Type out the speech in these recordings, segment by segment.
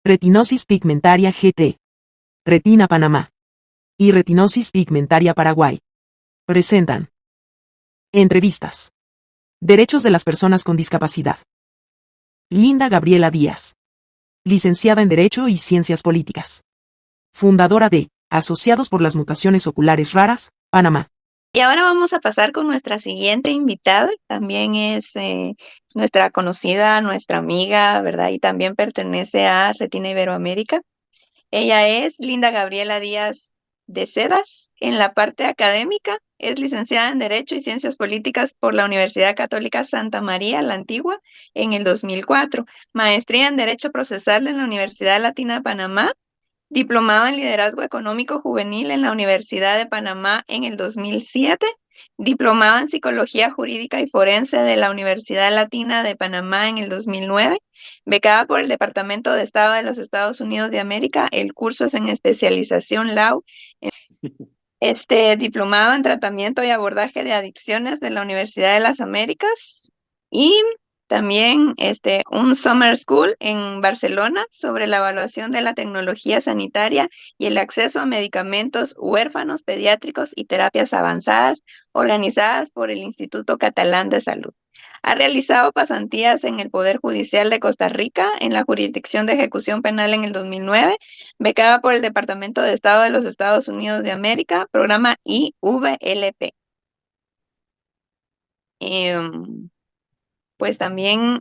Retinosis pigmentaria GT. Retina Panamá. Y retinosis pigmentaria Paraguay. Presentan. Entrevistas. Derechos de las personas con discapacidad. Linda Gabriela Díaz. Licenciada en Derecho y Ciencias Políticas. Fundadora de Asociados por las Mutaciones Oculares Raras, Panamá. Y ahora vamos a pasar con nuestra siguiente invitada. También es nuestra conocida, nuestra amiga, ¿verdad? Y también pertenece a Retina Iberoamérica. Ella es Linda Gabriela Díaz de Cedas. En la parte académica es licenciada en Derecho y Ciencias Políticas por la Universidad Católica Santa María la Antigua en el 2004. Maestría en Derecho Procesal en la Universidad Latina de Panamá. Diplomado en Liderazgo Económico Juvenil en la Universidad de Panamá en el 2007. Diplomado en Psicología Jurídica y Forense de la Universidad Latina de Panamá en el 2009. Becada por el Departamento de Estado de los Estados Unidos de América. El curso es en especialización Law. Diplomado en Tratamiento y Abordaje de Adicciones de la Universidad de las Américas. Y también un Summer School en Barcelona sobre la evaluación de la tecnología sanitaria y el acceso a medicamentos huérfanos, pediátricos y terapias avanzadas, organizadas por el Instituto Catalán de Salud. Ha realizado pasantías en el Poder Judicial de Costa Rica, en la Jurisdicción de Ejecución Penal en el 2009, becada por el Departamento de Estado de los Estados Unidos de América, programa IVLP. Pues también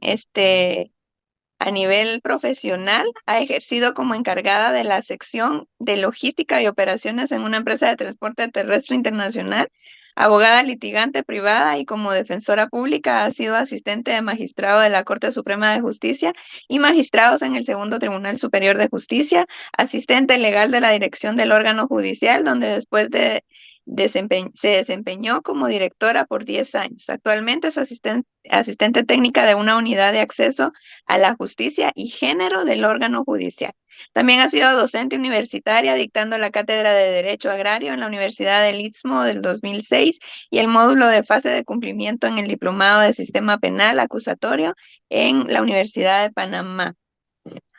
a nivel profesional ha ejercido como encargada de la sección de logística y operaciones en una empresa de transporte terrestre internacional, abogada litigante privada y como defensora pública ha sido asistente de magistrado de la Corte Suprema de Justicia y magistrados en el Segundo Tribunal Superior de Justicia, asistente legal de la dirección del órgano judicial, donde después se desempeñó como directora por 10 años. Actualmente es asistente técnica de una unidad de acceso a la justicia y género del órgano judicial. También ha sido docente universitaria dictando la cátedra de Derecho Agrario en la Universidad del Istmo del 2006 y el módulo de fase de cumplimiento en el Diplomado de Sistema Penal Acusatorio en la Universidad de Panamá.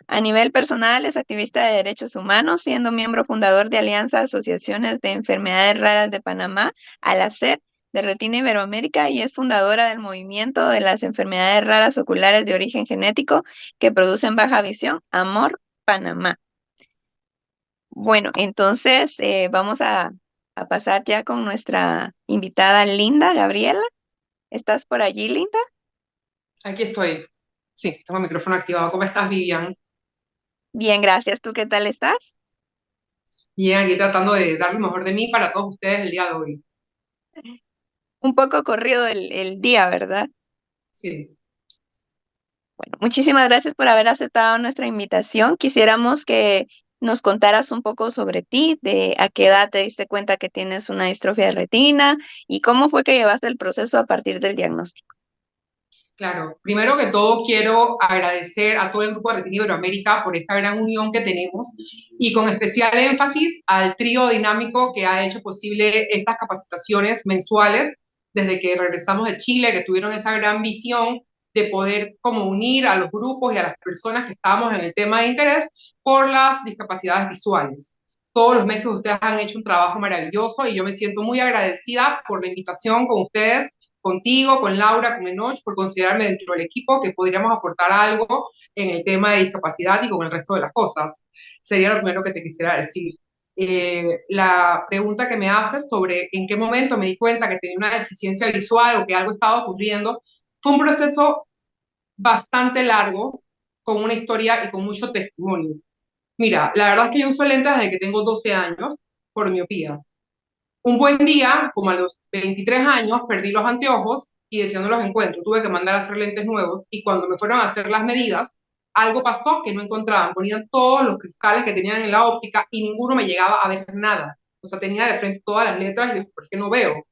A nivel personal es activista de derechos humanos, siendo miembro fundador de Alianza de Asociaciones de Enfermedades Raras de Panamá, ALACER, de Retina Iberoamérica, y es fundadora del movimiento de las enfermedades raras oculares de origen genético que producen baja visión, Amor Panamá. Bueno, entonces vamos a pasar ya con nuestra invitada Linda Gabriela. ¿Estás por allí, Linda? Aquí estoy. Sí, tengo el micrófono activado. ¿Cómo estás, Vivian? Bien, gracias. ¿Tú qué tal estás? Bien, aquí tratando de dar lo mejor de mí para todos ustedes el día de hoy. Un poco corrido el día, ¿verdad? Sí. Bueno, muchísimas gracias por haber aceptado nuestra invitación. Quisiéramos que nos contaras un poco sobre ti, de a qué edad te diste cuenta que tienes una distrofia de retina y cómo fue que llevaste el proceso a partir del diagnóstico. Claro, primero que todo quiero agradecer a todo el grupo de Retina Iberoamérica por esta gran unión que tenemos y con especial énfasis al trío dinámico que ha hecho posible estas capacitaciones mensuales desde que regresamos de Chile, que tuvieron esa gran visión de poder como unir a los grupos y a las personas que estábamos en el tema de interés por las discapacidades visuales. Todos los meses ustedes han hecho un trabajo maravilloso y yo me siento muy agradecida por la invitación con ustedes, contigo, con Laura, con Enoch, por considerarme dentro del equipo que podríamos aportar algo en el tema de discapacidad y con el resto de las cosas. Sería lo primero que te quisiera decir. La pregunta que me haces sobre en qué momento me di cuenta que tenía una deficiencia visual o que algo estaba ocurriendo, fue un proceso bastante largo, con una historia y con mucho testimonio. Mira, la verdad es que yo uso lentes desde que tengo 12 años por miopía. Un buen día, como a los 23 años, perdí los anteojos y decía no los encuentro. Tuve que mandar a hacer lentes nuevos y cuando me fueron a hacer las medidas, algo pasó que no encontraban. Ponían todos los cristales que tenían en la óptica y ninguno me llegaba a ver nada. O sea, tenía de frente todas las letras y yo, ¿por qué no veo?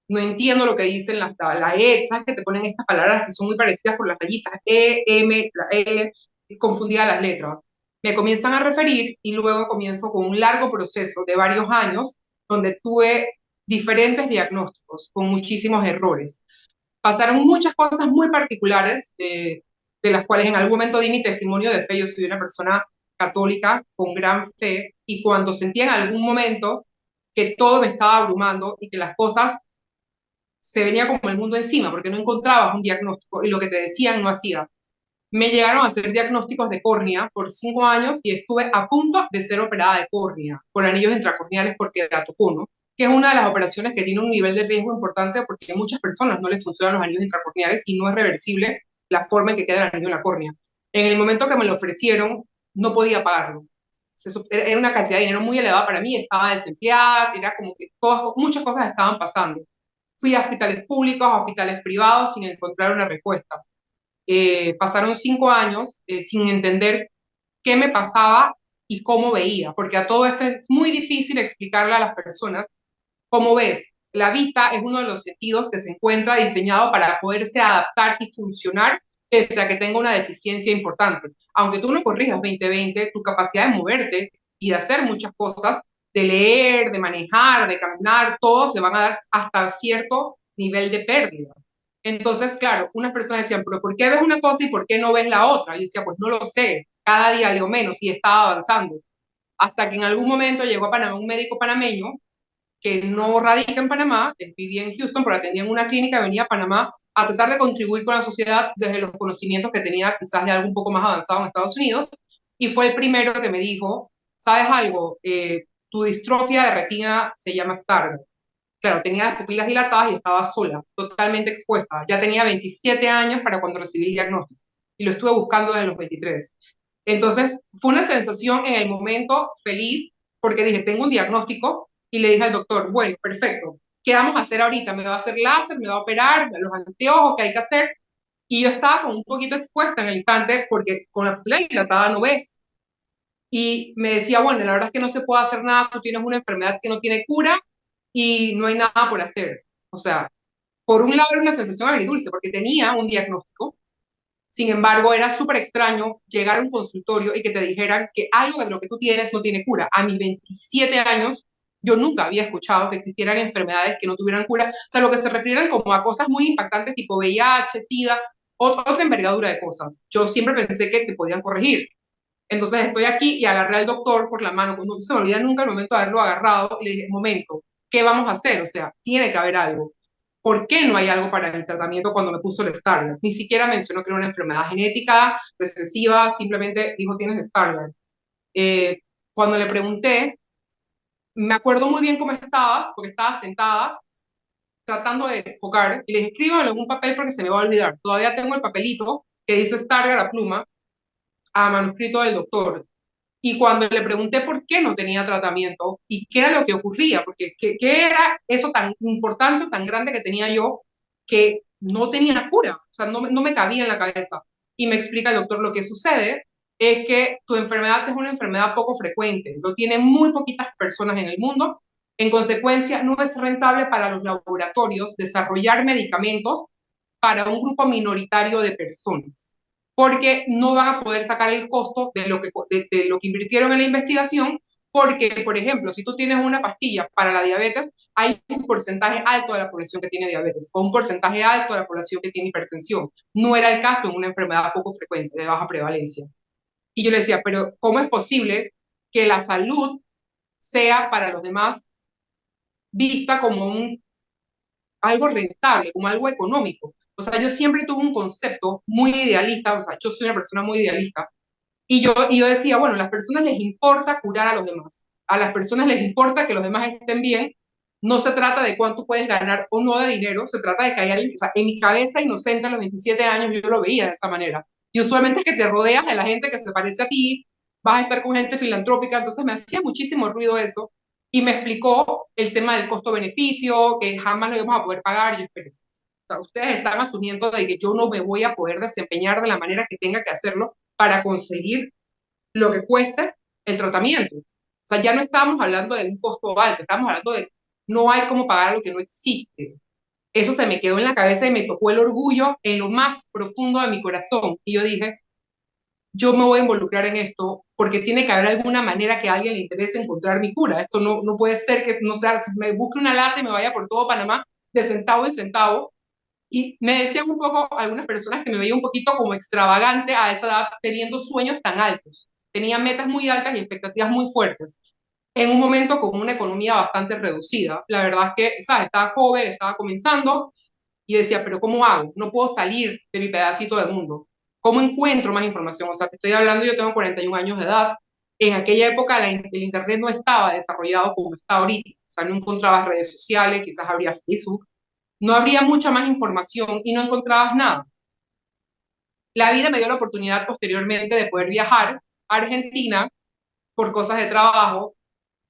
No entiendo lo que dicen la E, ¿sabes? Que te ponen estas palabras que son muy parecidas por las rayitas, E, M, la L, confundía las letras. Me comienzan a referir y luego comienzo con un largo proceso de varios años donde tuve diferentes diagnósticos con muchísimos errores. Pasaron muchas cosas muy particulares, de las cuales en algún momento di mi testimonio de fe. Yo soy una persona católica con gran fe, y cuando sentía en algún momento que todo me estaba abrumando y que las cosas se venía como el mundo encima, porque no encontrabas un diagnóstico y lo que te decían no hacía. Me llegaron a hacer diagnósticos de córnea por 5 años y estuve a punto de ser operada de córnea por anillos intracorneales por queratocono, que es una de las operaciones que tiene un nivel de riesgo importante porque a muchas personas no les funcionan los anillos intracorneales y no es reversible la forma en que queda el anillo en la córnea. En el momento que me lo ofrecieron, no podía pagarlo. Era una cantidad de dinero muy elevada para mí, estaba desempleada, era como que muchas cosas estaban pasando. Fui a hospitales públicos, a hospitales privados sin encontrar una respuesta. Pasaron 5 años sin entender qué me pasaba y cómo veía, porque a todo esto es muy difícil explicarle a las personas cómo ves. La vista es uno de los sentidos que se encuentra diseñado para poderse adaptar y funcionar pese a que tenga una deficiencia importante. Aunque tú no corrijas 20/20, tu capacidad de moverte y de hacer muchas cosas, de leer, de manejar, de caminar, todos se van a dar hasta cierto nivel de pérdida. Entonces, claro, unas personas decían, pero ¿por qué ves una cosa y por qué no ves la otra? Y decía, pues no lo sé, cada día leo menos y estaba avanzando. Hasta que en algún momento llegó a Panamá un médico panameño que no radica en Panamá, vivía en Houston, pero atendía en una clínica, venía a Panamá a tratar de contribuir con la sociedad desde los conocimientos que tenía quizás de algo un poco más avanzado en Estados Unidos, y fue el primero que me dijo, ¿sabes algo? Tu distrofia de retina se llama Stargardt. Claro, tenía las pupilas dilatadas y estaba sola, totalmente expuesta. Ya tenía 27 años para cuando recibí el diagnóstico y lo estuve buscando desde los 23. Entonces, fue una sensación en el momento feliz porque dije, tengo un diagnóstico y le dije al doctor, bueno, perfecto, ¿qué vamos a hacer ahorita? ¿Me va a hacer láser? ¿Me va a operar? ¿Los anteojos? ¿Qué hay que hacer? Y yo estaba como un poquito expuesta en el instante porque con la pupila dilatada no ves. Y me decía, bueno, la verdad es que no se puede hacer nada, tú tienes una enfermedad que no tiene cura y no hay nada por hacer. O sea, por un lado era una sensación agridulce porque tenía un diagnóstico, sin embargo era súper extraño llegar a un consultorio y que te dijeran que algo de lo que tú tienes no tiene cura. A mis 27 años yo nunca había escuchado que existieran enfermedades que no tuvieran cura, o sea, lo que se refieran como a cosas muy impactantes tipo VIH, SIDA, otra envergadura de cosas. Yo siempre pensé que te podían corregir. Entonces estoy aquí y agarré al doctor por la mano, no se me olvida nunca el momento de haberlo agarrado y le dije, momento, ¿qué vamos a hacer? O sea, tiene que haber algo. ¿Por qué no hay algo para el tratamiento cuando me puso el Stargardt? Ni siquiera mencionó que era una enfermedad genética, recesiva, simplemente dijo tienes Stargardt. Eh, Cuando le pregunté, me acuerdo muy bien cómo estaba, porque estaba sentada tratando de enfocar y le dije, escríbalo en un papel porque se me va a olvidar. Todavía tengo el papelito que dice Stargardt a pluma, a manuscrito del doctor. Y cuando le pregunté por qué no tenía tratamiento y qué era lo que ocurría, porque qué era eso tan importante, tan grande que tenía yo, que no tenía cura, o sea, no me cabía en la cabeza. Y me explica el doctor, lo que sucede es que tu enfermedad es una enfermedad poco frecuente, lo tienen muy poquitas personas en el mundo, en consecuencia no es rentable para los laboratorios desarrollar medicamentos para un grupo minoritario de personas porque no van a poder sacar el costo de lo que invirtieron en la investigación, porque, por ejemplo, si tú tienes una pastilla para la diabetes, hay un porcentaje alto de la población que tiene diabetes o un porcentaje alto de la población que tiene hipertensión. No era el caso en una enfermedad poco frecuente, de baja prevalencia. Y yo le decía, pero ¿cómo es posible que la salud sea para los demás vista como algo rentable, como algo económico? O sea, yo siempre tuve un concepto muy idealista, o sea, yo soy una persona muy idealista, y yo decía, bueno, a las personas les importa curar a los demás, a las personas les importa que los demás estén bien, no se trata de cuánto puedes ganar o no de dinero, se trata de que haya alguien, o sea, en mi cabeza inocente a los 27 años yo lo veía de esa manera. Y usualmente es que te rodeas de la gente que se parece a ti, vas a estar con gente filantrópica, entonces me hacía muchísimo ruido eso, y me explicó el tema del costo-beneficio, que jamás lo íbamos a poder pagar, y yo esperé. O sea, ustedes están asumiendo de que yo no me voy a poder desempeñar de la manera que tenga que hacerlo para conseguir lo que cueste el tratamiento. O sea, ya no estamos hablando de un costo alto, estamos hablando de no hay cómo pagar lo que no existe. Eso se me quedó en la cabeza y me tocó el orgullo en lo más profundo de mi corazón. Y yo dije, yo me voy a involucrar en esto porque tiene que haber alguna manera que a alguien le interese encontrar mi cura. Esto no puede ser que, no sea, si me busque una lata y me vaya por todo Panamá de centavo en centavo. Y me decían un poco algunas personas que me veía un poquito como extravagante a esa edad teniendo sueños tan altos. tenía metas muy altas y expectativas muy fuertes en un momento con una economía bastante reducida. La verdad es que, ¿sabes? Estaba joven, estaba comenzando y decía, pero ¿cómo hago? No puedo salir de mi pedacito de mundo. ¿Cómo encuentro más información? O sea, te estoy hablando, yo tengo 41 años de edad. En aquella época el Internet no estaba desarrollado como está ahorita. O sea, no encontrabas redes sociales, quizás habría Facebook. No habría mucha más información y no encontrabas nada. La vida me dio la oportunidad posteriormente de poder viajar a Argentina por cosas de trabajo.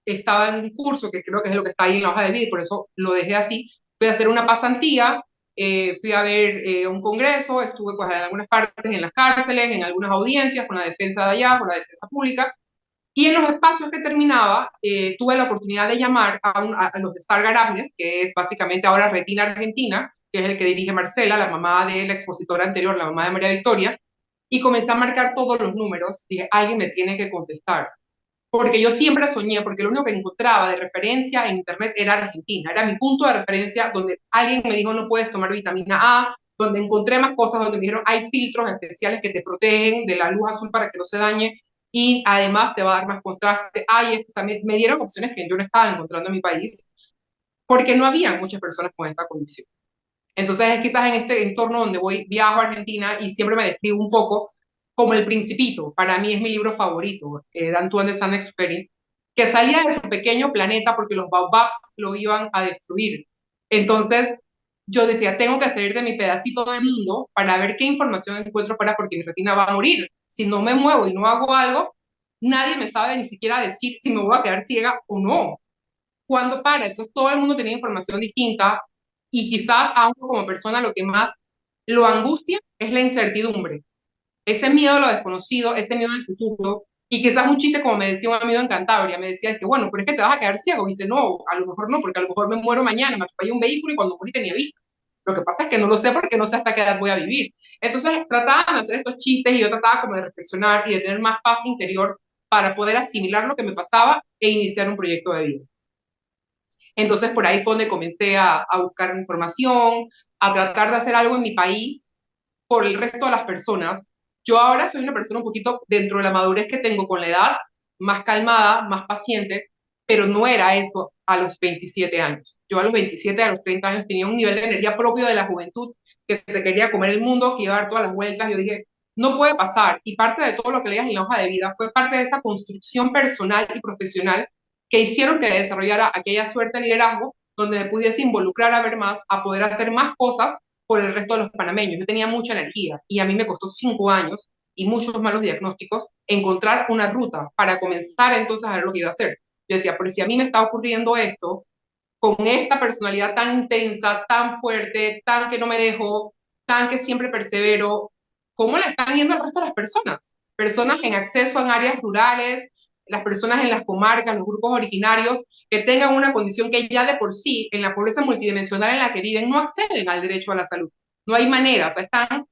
Estaba en un curso que creo que es lo que está ahí en la hoja de vida y por eso lo dejé así. Fui a hacer una pasantía, fui a ver un congreso, estuve pues en algunas partes en las cárceles, en algunas audiencias con la defensa de allá, con la defensa pública, y en los espacios que terminaba tuve la oportunidad de llamar a los de Stargardt Agnes, que es básicamente ahora Retina Argentina, que es el que dirige Marcela, la mamá de la expositora anterior, la mamá de María Victoria, y comencé a marcar todos los números. Dije, alguien me tiene que contestar porque yo siempre soñé, porque lo único que encontraba de referencia en internet era Argentina, era mi punto de referencia donde alguien me dijo no puedes tomar vitamina A, donde encontré más cosas, donde me dijeron hay filtros especiales que te protegen de la luz azul para que no se dañe y además te va a dar más contraste. Ay, también me dieron opciones que yo no estaba encontrando en mi país, porque no había muchas personas con esta condición. Entonces, quizás en este entorno donde voy, viajo a Argentina y siempre me describo un poco como El Principito. Para mí es mi libro favorito, de Antoine de Saint-Exupéry, que salía de su pequeño planeta porque los baobabs lo iban a destruir. Entonces, yo decía, tengo que salir de mi pedacito de mundo para ver qué información encuentro fuera porque mi retina va a morir. Si no me muevo y no hago algo, nadie me sabe ni siquiera decir si me voy a quedar ciega o no. ¿Cuándo para? Entonces todo el mundo tenía información distinta y quizás a uno como persona lo que más lo angustia es la incertidumbre, ese miedo a lo desconocido, ese miedo al futuro. Y quizás un chiste, como me decía un amigo en Cantabria, me decía, es que bueno, pero es que te vas a quedar ciego. Y dice, no, a lo mejor no, porque a lo mejor me muero mañana, me atropella un vehículo y cuando morí tenía vista. Lo que pasa es que no lo sé porque no sé hasta qué edad voy a vivir. Entonces trataban de hacer estos chistes y yo trataba como de reflexionar y de tener más paz interior para poder asimilar lo que me pasaba e iniciar un proyecto de vida. Entonces por ahí fue donde comencé a buscar información, a tratar de hacer algo en mi país por el resto de las personas. Yo ahora soy una persona un poquito dentro de la madurez que tengo con la edad, más calmada, más paciente, pero no era eso a los 27 años. Yo a los 27, a los 30 años tenía un nivel de energía propio de la juventud, que se quería comer el mundo, que iba a dar todas las vueltas. Yo dije, no puede pasar. Y parte de todo lo que leías en la hoja de vida fue parte de esa construcción personal y profesional que hicieron que desarrollara aquella suerte de liderazgo donde me pudiese involucrar a ver más, a poder hacer más cosas por el resto de los panameños. Yo tenía mucha energía y a mí me costó 5 años y muchos malos diagnósticos encontrar una ruta para comenzar entonces a ver lo que iba a hacer. Yo decía, pero si a mí me está ocurriendo esto, con esta personalidad tan intensa, tan fuerte, tan que no me dejo, tan que siempre persevero, ¿cómo la están yendo el resto de las personas? Personas en acceso en áreas rurales, las personas en las comarcas, los grupos originarios, que tengan una condición que ya de por sí, en la pobreza multidimensional en la que viven, no acceden al derecho a la salud. No hay manera, o sea, están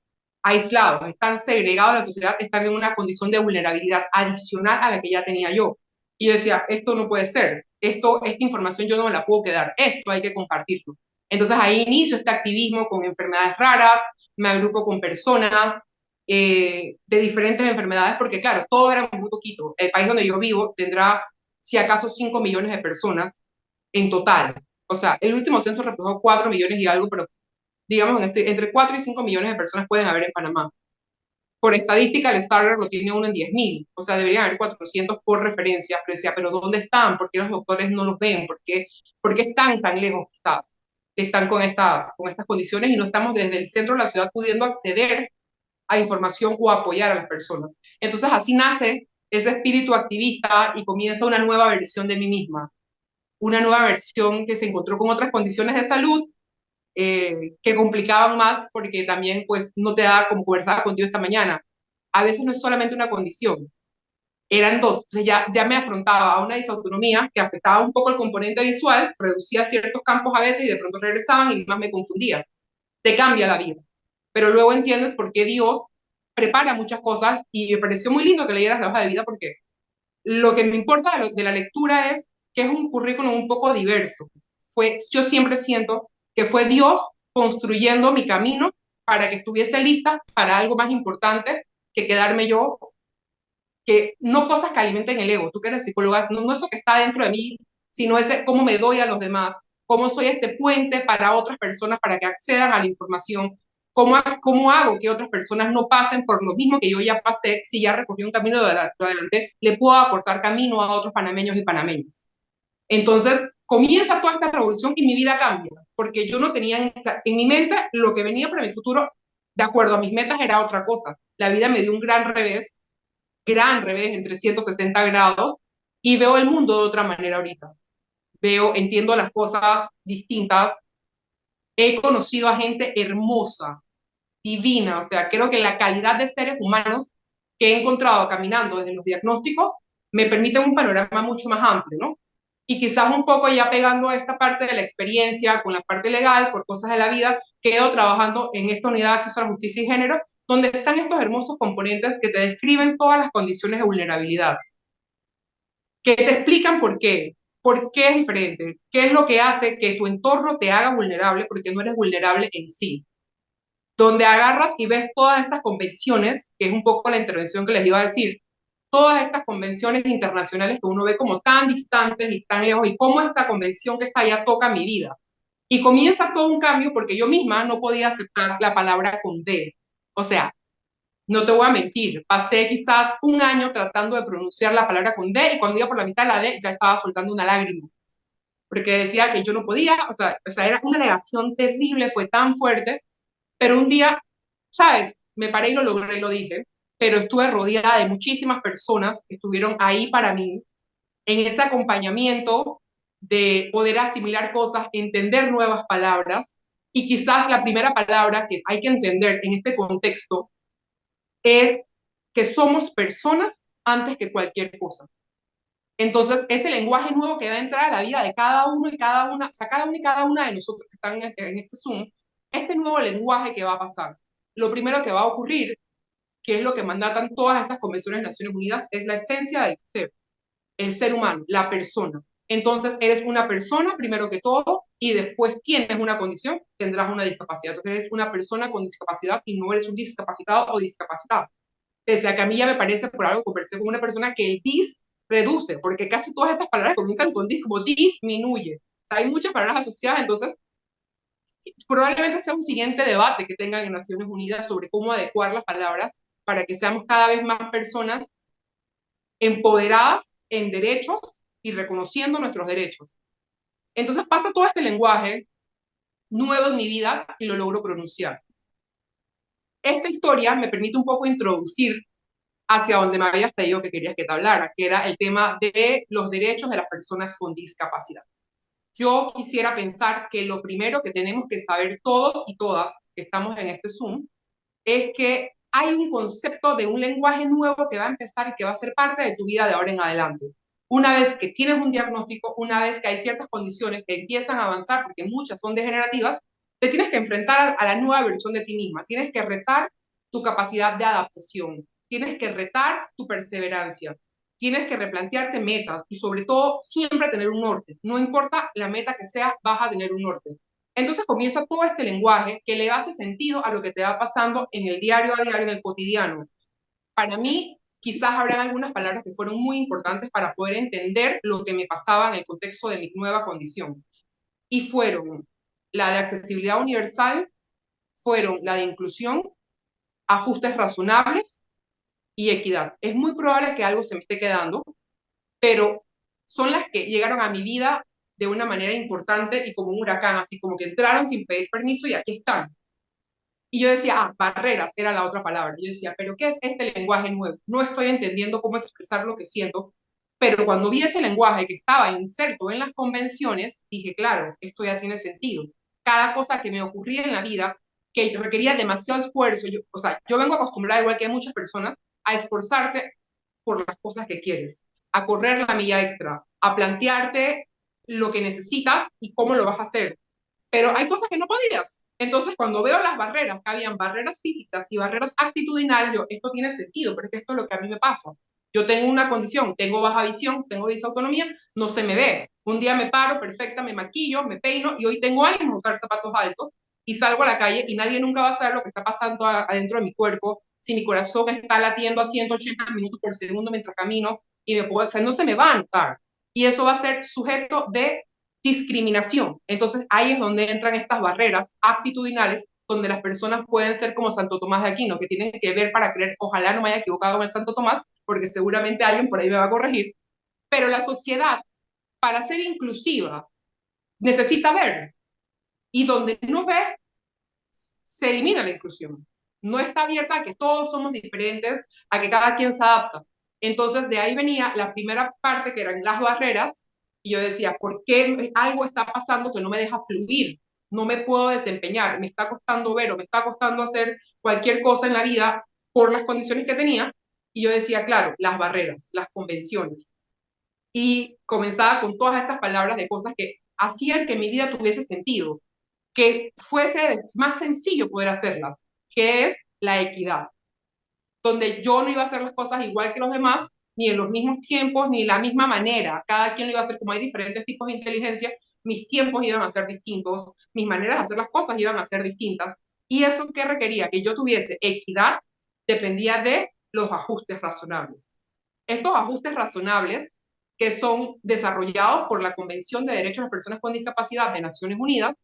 aislados, están segregados de la sociedad, están en una condición de vulnerabilidad adicional a la que ya tenía yo. Y yo decía, esto no puede ser, esta información yo no me la puedo quedar, esto hay que compartirlo. Entonces ahí inicio este activismo con enfermedades raras, me agrupo con personas de diferentes enfermedades, porque claro, todo era muy poquito. El país donde yo vivo tendrá, si acaso, 5 millones de personas en total. O sea, el último censo reflejó 4 millones y algo, pero digamos, entre 4 y 5 millones de personas pueden haber en Panamá. Por estadística, el Stargardt lo tiene uno en 10.000, o sea, deberían haber 400 por referencia, pero decía, pero ¿dónde están? ¿Por qué los doctores no los ven? ¿Por qué están tan lejos quizás? Están con estas condiciones y no estamos desde el centro de la ciudad pudiendo acceder a información o apoyar a las personas. Entonces así nace ese espíritu activista y comienza una nueva versión de mí misma, una nueva versión que se encontró con otras condiciones de salud que complicaban más porque también pues no te da, como conversaba contigo esta mañana, a veces no es solamente una condición, eran dos. Entonces ya me afrontaba a una disautonomía que afectaba un poco el componente visual, reducía ciertos campos a veces y de pronto regresaban y más me confundía. Te cambia la vida. Pero luego entiendes por qué Dios prepara muchas cosas y me pareció muy lindo que leyeras la hoja de vida porque lo que me importa de la lectura es que es un currículum un poco diverso. Yo siempre siento que fue Dios construyendo mi camino para que estuviese lista para algo más importante que quedarme yo que no cosas que alimenten el ego. Tú que eres psicóloga, no esto que está dentro de mí, sino ese cómo me doy a los demás, cómo soy este puente para otras personas para que accedan a la información, cómo hago que otras personas no pasen por lo mismo que yo ya pasé, si ya recorrí un camino de adelante, le puedo aportar camino a otros panameños y panameñas. Entonces, comienza toda esta revolución y mi vida cambia, porque yo no tenía en mi mente lo que venía para mi futuro, de acuerdo a mis metas, era otra cosa. La vida me dio un gran revés en 360 grados, y veo el mundo de otra manera ahorita. Entiendo las cosas distintas, he conocido a gente hermosa, divina, o sea, creo que la calidad de seres humanos que he encontrado caminando desde los diagnósticos me permite un panorama mucho más amplio, ¿no? Y quizás un poco ya pegando a esta parte de la experiencia con la parte legal, por cosas de la vida, quedo trabajando en esta unidad de acceso a la justicia y género, donde están estos hermosos componentes que te describen todas las condiciones de vulnerabilidad, que te explican por qué es diferente, qué es lo que hace que tu entorno te haga vulnerable, porque no eres vulnerable en sí, donde agarras y ves todas estas convenciones, que es un poco la intervención que les iba a decir, todas estas convenciones internacionales que uno ve como tan distantes y tan lejos, y cómo esta convención que está allá toca mi vida. Y comienza todo un cambio porque yo misma no podía aceptar la palabra con D. O sea, no te voy a mentir, pasé quizás un año tratando de pronunciar la palabra con D y cuando iba por la mitad de la D ya estaba soltando una lágrima, porque decía que yo no podía, o sea, era una negación terrible, fue tan fuerte, pero un día, ¿sabes? Me paré y lo logré, lo dije, pero estuve rodeada de muchísimas personas que estuvieron ahí para mí, en ese acompañamiento de poder asimilar cosas, entender nuevas palabras, y quizás la primera palabra que hay que entender en este contexto es que somos personas antes que cualquier cosa. Entonces, ese lenguaje nuevo que va a entrar a la vida de cada uno y cada una, o sea, cada uno y cada una de nosotros que están en este Zoom, este nuevo lenguaje que va a pasar. Lo primero que va a ocurrir, que es lo que mandatan todas estas convenciones de Naciones Unidas, es la esencia del ser, el ser humano, la persona. Entonces, eres una persona primero que todo y después tienes una condición, tendrás una discapacidad. Entonces, eres una persona con discapacidad y no eres un discapacitado o discapacitada. Pese a que a mí ya me parece, por algo, conversé con una persona que el dis reduce, porque casi todas estas palabras comienzan con dis, como disminuye. O sea, hay muchas palabras asociadas, entonces probablemente sea un siguiente debate que tengan en Naciones Unidas sobre cómo adecuar las palabras para que seamos cada vez más personas empoderadas en derechos y reconociendo nuestros derechos. Entonces pasa todo este lenguaje nuevo en mi vida y lo logro pronunciar. Esta historia me permite un poco introducir hacia donde me habías pedido que querías que te hablara, que era el tema de los derechos de las personas con discapacidad. Yo quisiera pensar que lo primero que tenemos que saber todos y todas que estamos en este Zoom es que hay un concepto de un lenguaje nuevo que va a empezar y que va a ser parte de tu vida de ahora en adelante. Una vez que tienes un diagnóstico, una vez que hay ciertas condiciones que empiezan a avanzar, porque muchas son degenerativas, te tienes que enfrentar a la nueva versión de ti misma. Tienes que retar tu capacidad de adaptación. Tienes que retar tu perseverancia. Tienes que replantearte metas y sobre todo siempre tener un norte. No importa la meta que sea, vas a tener un norte. Entonces comienza todo este lenguaje que le hace sentido a lo que te va pasando en el diario a diario, en el cotidiano. Para mí, quizás habrán algunas palabras que fueron muy importantes para poder entender lo que me pasaba en el contexto de mi nueva condición. Y fueron la de accesibilidad universal, fueron la de inclusión, ajustes razonables y equidad. Es muy probable que algo se me esté quedando, pero son las que llegaron a mi vida de una manera importante y como un huracán, así como que entraron sin pedir permiso y aquí están. Y yo decía, barreras era la otra palabra. Yo decía, pero ¿qué es este lenguaje nuevo? No estoy entendiendo cómo expresar lo que siento, pero cuando vi ese lenguaje que estaba inserto en las convenciones, dije, claro, esto ya tiene sentido. Cada cosa que me ocurría en la vida, que requería demasiado esfuerzo, o sea, yo vengo acostumbrada, igual que a muchas personas, a esforzarte por las cosas que quieres, a correr la milla extra, a plantearte lo que necesitas y cómo lo vas a hacer. Pero hay cosas que no podías. Entonces, cuando veo las barreras, que habían barreras físicas y barreras actitudinales, yo, esto tiene sentido, pero es que esto es lo que a mí me pasa. Yo tengo una condición, tengo baja visión, tengo disautonomía, no se me ve. Un día me paro perfecta, me maquillo, me peino y hoy tengo ánimo de usar zapatos altos y salgo a la calle y nadie nunca va a saber lo que está pasando adentro de mi cuerpo, si mi corazón está latiendo a 180 minutos por segundo mientras camino, y o sea, no se me va a notar. Y eso va a ser sujeto de discriminación. Entonces ahí es donde entran estas barreras actitudinales, donde las personas pueden ser como Santo Tomás de Aquino, que tienen que ver para creer. Ojalá no me haya equivocado con el Santo Tomás, porque seguramente alguien por ahí me va a corregir, pero la sociedad, para ser inclusiva, necesita ver, y donde no ve, se elimina la inclusión. No está abierta a que todos somos diferentes, a que cada quien se adapta. Entonces, de ahí venía la primera parte, que eran las barreras, y yo decía, ¿por qué algo está pasando que no me deja fluir? No me puedo desempeñar, me está costando ver o me está costando hacer cualquier cosa en la vida por las condiciones que tenía. Y yo decía, claro, las barreras, las convenciones. Y comenzaba con todas estas palabras de cosas que hacían que mi vida tuviese sentido, que fuese más sencillo poder hacerlas, que es la equidad, donde yo no iba a hacer las cosas igual que los demás, ni en los mismos tiempos, ni de la misma manera. Cada quien lo iba a hacer, como hay diferentes tipos de inteligencia, mis tiempos iban a ser distintos, mis maneras de hacer las cosas iban a ser distintas. Y eso que requería que yo tuviese equidad dependía de los ajustes razonables. Estos ajustes razonables, que son desarrollados por la Convención de Derechos de las Personas con Discapacidad de Naciones Unidas,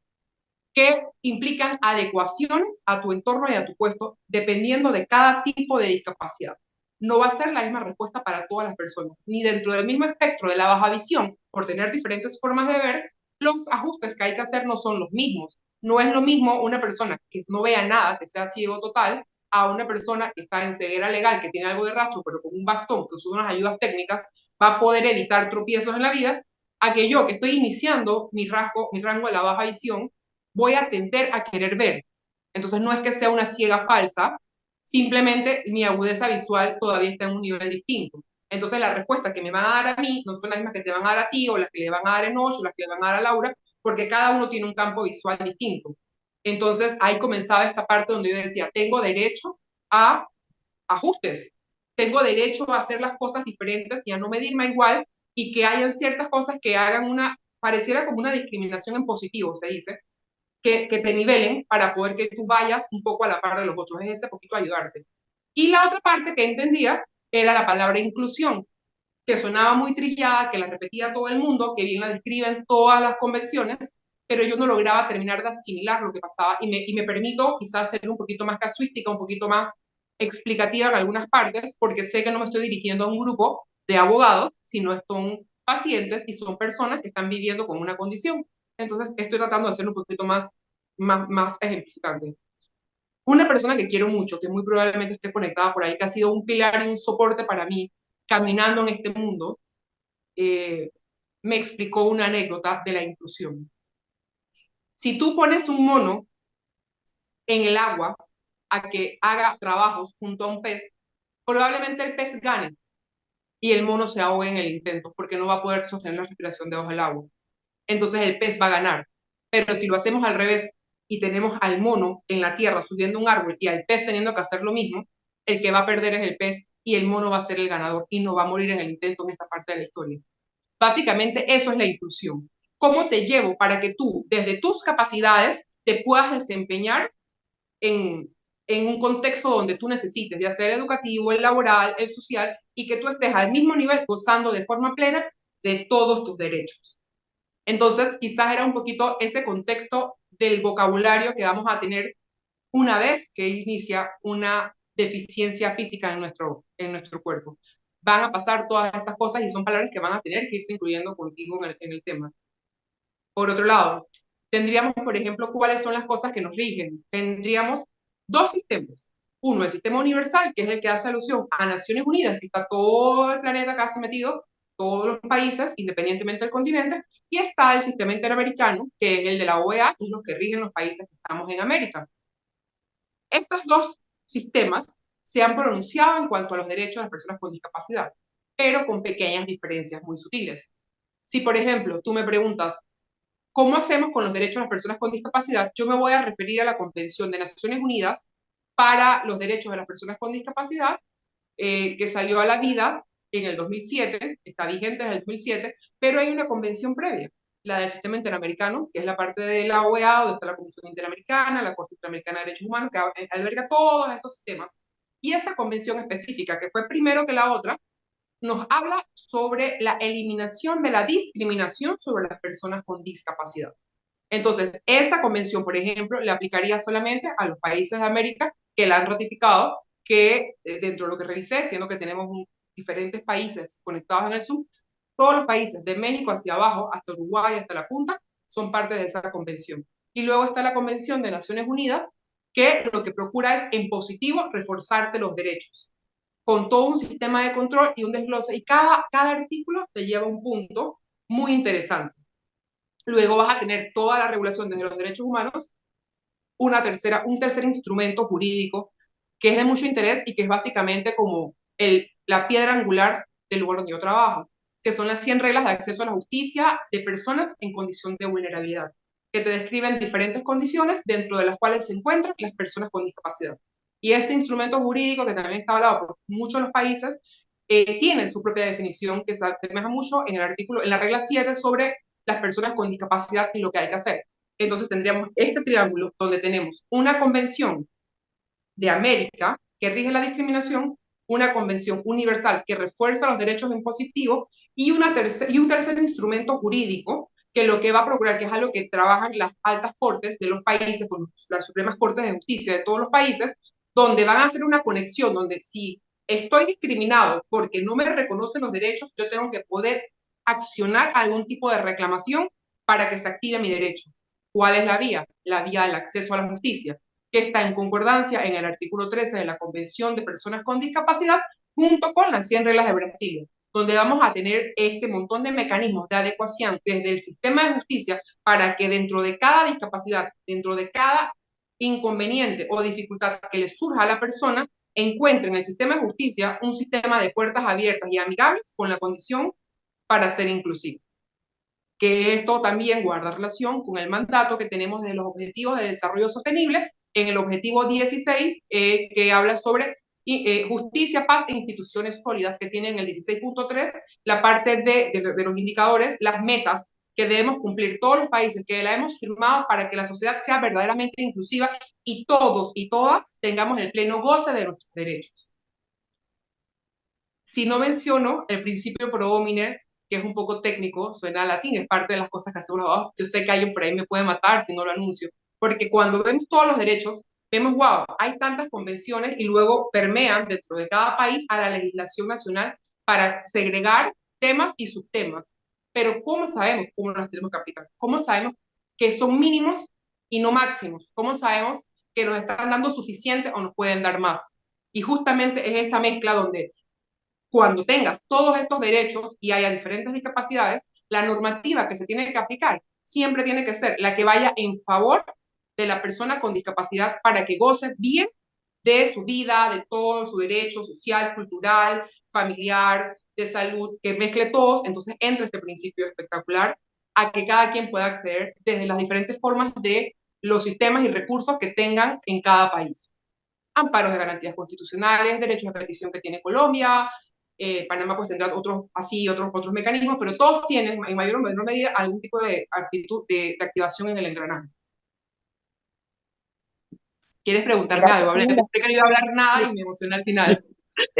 que implican adecuaciones a tu entorno y a tu puesto, dependiendo de cada tipo de discapacidad. No va a ser la misma respuesta para todas las personas, ni dentro del mismo espectro de la baja visión, por tener diferentes formas de ver, los ajustes que hay que hacer no son los mismos. No es lo mismo una persona que no vea nada, que sea ciego total, a una persona que está en ceguera legal, que tiene algo de rastro, pero con un bastón, que son unas ayudas técnicas, va a poder evitar tropiezos en la vida, a que yo, que estoy iniciando mi rango de la baja visión, voy a tender a querer ver. Entonces no es que sea una ciega falsa, simplemente mi agudeza visual todavía está en un nivel distinto. Entonces la respuesta que me van a dar a mí no son las mismas que te van a dar a ti, o las que le van a dar a Enoch, o las que le van a dar a Laura, porque cada uno tiene un campo visual distinto. Entonces ahí comenzaba esta parte donde yo decía, tengo derecho a ajustes, tengo derecho a hacer las cosas diferentes y a no medirme igual, y que hayan ciertas cosas que hagan pareciera como una discriminación en positivo, se dice, que te nivelen para poder que tú vayas un poco a la par de los otros, es ese poquito ayudarte. Y la otra parte que entendía era la palabra inclusión, que sonaba muy trillada, que la repetía todo el mundo, que bien la describen todas las convenciones, pero yo no lograba terminar de asimilar lo que pasaba, y me permito quizás ser un poquito más casuística, un poquito más explicativa en algunas partes, porque sé que no me estoy dirigiendo a un grupo de abogados, sino son pacientes y son personas que están viviendo con una condición. Entonces estoy tratando de hacerlo un poquito más ejemplificante. Una persona que quiero mucho, que muy probablemente esté conectada por ahí, que ha sido un pilar y un soporte para mí caminando en este mundo, me explicó una anécdota de la inclusión. Si tú pones un mono en el agua a que haga trabajos junto a un pez, probablemente el pez gane y el mono se ahogue en el intento porque no va a poder sostener la respiración debajo del agua. Entonces el pez va a ganar. Pero si lo hacemos al revés y tenemos al mono en la tierra subiendo un árbol y al pez teniendo que hacer lo mismo, el que va a perder es el pez y el mono va a ser el ganador y no va a morir en el intento en esta parte de la historia. Básicamente eso es la inclusión. ¿Cómo te llevo para que tú, desde tus capacidades, te puedas desempeñar en, en un contexto donde tú necesites, ya sea el educativo, el laboral, el social, y que tú estés al mismo nivel gozando de forma plena de todos tus derechos? Entonces, quizás era un poquito ese contexto del vocabulario que vamos a tener una vez que inicia una deficiencia física en nuestro cuerpo. Van a pasar todas estas cosas y son palabras que van a tener que irse incluyendo contigo en el tema. Por otro lado, tendríamos, por ejemplo, cuáles son las cosas que nos rigen. Tendríamos dos sistemas. Uno, el sistema universal, que es el que hace alusión a Naciones Unidas, que está todo el planeta casi metido, todos los países, independientemente del continente, y está el sistema interamericano, que es el de la OEA, que es los que rigen los países que estamos en América. Estos dos sistemas se han pronunciado en cuanto a los derechos de las personas con discapacidad, pero con pequeñas diferencias muy sutiles. Si, por ejemplo, tú me preguntas, ¿cómo hacemos con los derechos de las personas con discapacidad? Yo me voy a referir a la Convención de Naciones Unidas para los Derechos de las Personas con Discapacidad, que salió a la vida en el 2007, está vigente desde el 2007, pero hay una convención previa, la del Sistema Interamericano, que es la parte de la OEA, donde está la Comisión Interamericana, la Corte Interamericana de Derechos Humanos, que alberga todos estos sistemas. Y esa convención específica, que fue primero que la otra, nos habla sobre la eliminación de la discriminación sobre las personas con discapacidad. Entonces, esta convención, por ejemplo, le aplicaría solamente a los países de América que la han ratificado, que dentro de lo que revisé, siendo que tenemos diferentes países conectados en el sur, todos los países de México hacia abajo, hasta Uruguay, hasta la punta, son parte de esa convención. Y luego está la Convención de Naciones Unidas, que lo que procura es, en positivo, reforzarte los derechos, con todo un sistema de control y un desglose. Y cada artículo te lleva a un punto muy interesante. Luego vas a tener toda la regulación desde los derechos humanos, un tercer instrumento jurídico que es de mucho interés y que es básicamente como la piedra angular del lugar donde yo trabajo, que son las 100 reglas de acceso a la justicia de personas en condición de vulnerabilidad, que te describen diferentes condiciones dentro de las cuales se encuentran las personas con discapacidad. Y este instrumento jurídico, que también está hablado por muchos de los países, tiene su propia definición que se asemeja mucho en el artículo, en la regla 7 sobre las personas con discapacidad y lo que hay que hacer. Entonces tendríamos este triángulo donde tenemos una convención de América que rige la discriminación, una convención universal que refuerza los derechos en positivo y un tercer instrumento jurídico que lo que va a procurar, que es algo que trabajan las altas cortes de los países, con las supremas cortes de justicia de todos los países, donde van a hacer una conexión, donde si estoy discriminado porque no me reconocen los derechos, yo tengo que poder accionar algún tipo de reclamación para que se active mi derecho. ¿Cuál es la vía? La vía del acceso a la justicia, que está en concordancia en el artículo 13 de la Convención de Personas con Discapacidad, junto con las 100 reglas de Brasil, donde vamos a tener este montón de mecanismos de adecuación desde el sistema de justicia para que dentro de cada discapacidad, dentro de cada inconveniente o dificultad que le surja a la persona, encuentre en el sistema de justicia un sistema de puertas abiertas y amigables con la condición para ser inclusivo. Que esto también guarda relación con el mandato que tenemos de los Objetivos de Desarrollo Sostenible, en el objetivo 16, que habla sobre justicia, paz e instituciones sólidas, que tienen el 16.3, la parte de los indicadores, las metas que debemos cumplir todos los países que la hemos firmado para que la sociedad sea verdaderamente inclusiva y todos y todas tengamos el pleno goce de nuestros derechos. Si no menciono el principio pro homine, que es un poco técnico, suena a latín, es parte de las cosas que hace uno, oh, yo sé que alguien por ahí me puede matar si no lo anuncio, porque cuando vemos todos los derechos, vemos, wow, hay tantas convenciones y luego permean dentro de cada país a la legislación nacional para segregar temas y subtemas. Pero ¿cómo sabemos cómo las tenemos que aplicar? ¿Cómo sabemos que son mínimos y no máximos? ¿Cómo sabemos que nos están dando suficiente o nos pueden dar más? Y justamente es esa mezcla donde cuando tengas todos estos derechos y haya diferentes discapacidades, la normativa que se tiene que aplicar siempre tiene que ser la que vaya en favor de la persona con discapacidad para que goce bien de su vida, de todo su derecho social, cultural, familiar, de salud, que mezcle todos. Entonces entra este principio espectacular a que cada quien pueda acceder desde las diferentes formas de los sistemas y recursos que tengan en cada país. Amparos de garantías constitucionales, derechos de petición que tiene Colombia, Panamá pues tendrá otros mecanismos, pero todos tienen en mayor o menor medida algún tipo de actitud de activación en el engranaje. ¿Quieres preguntarme algo? Pensé que no iba a hablar nada y me emocioné al final.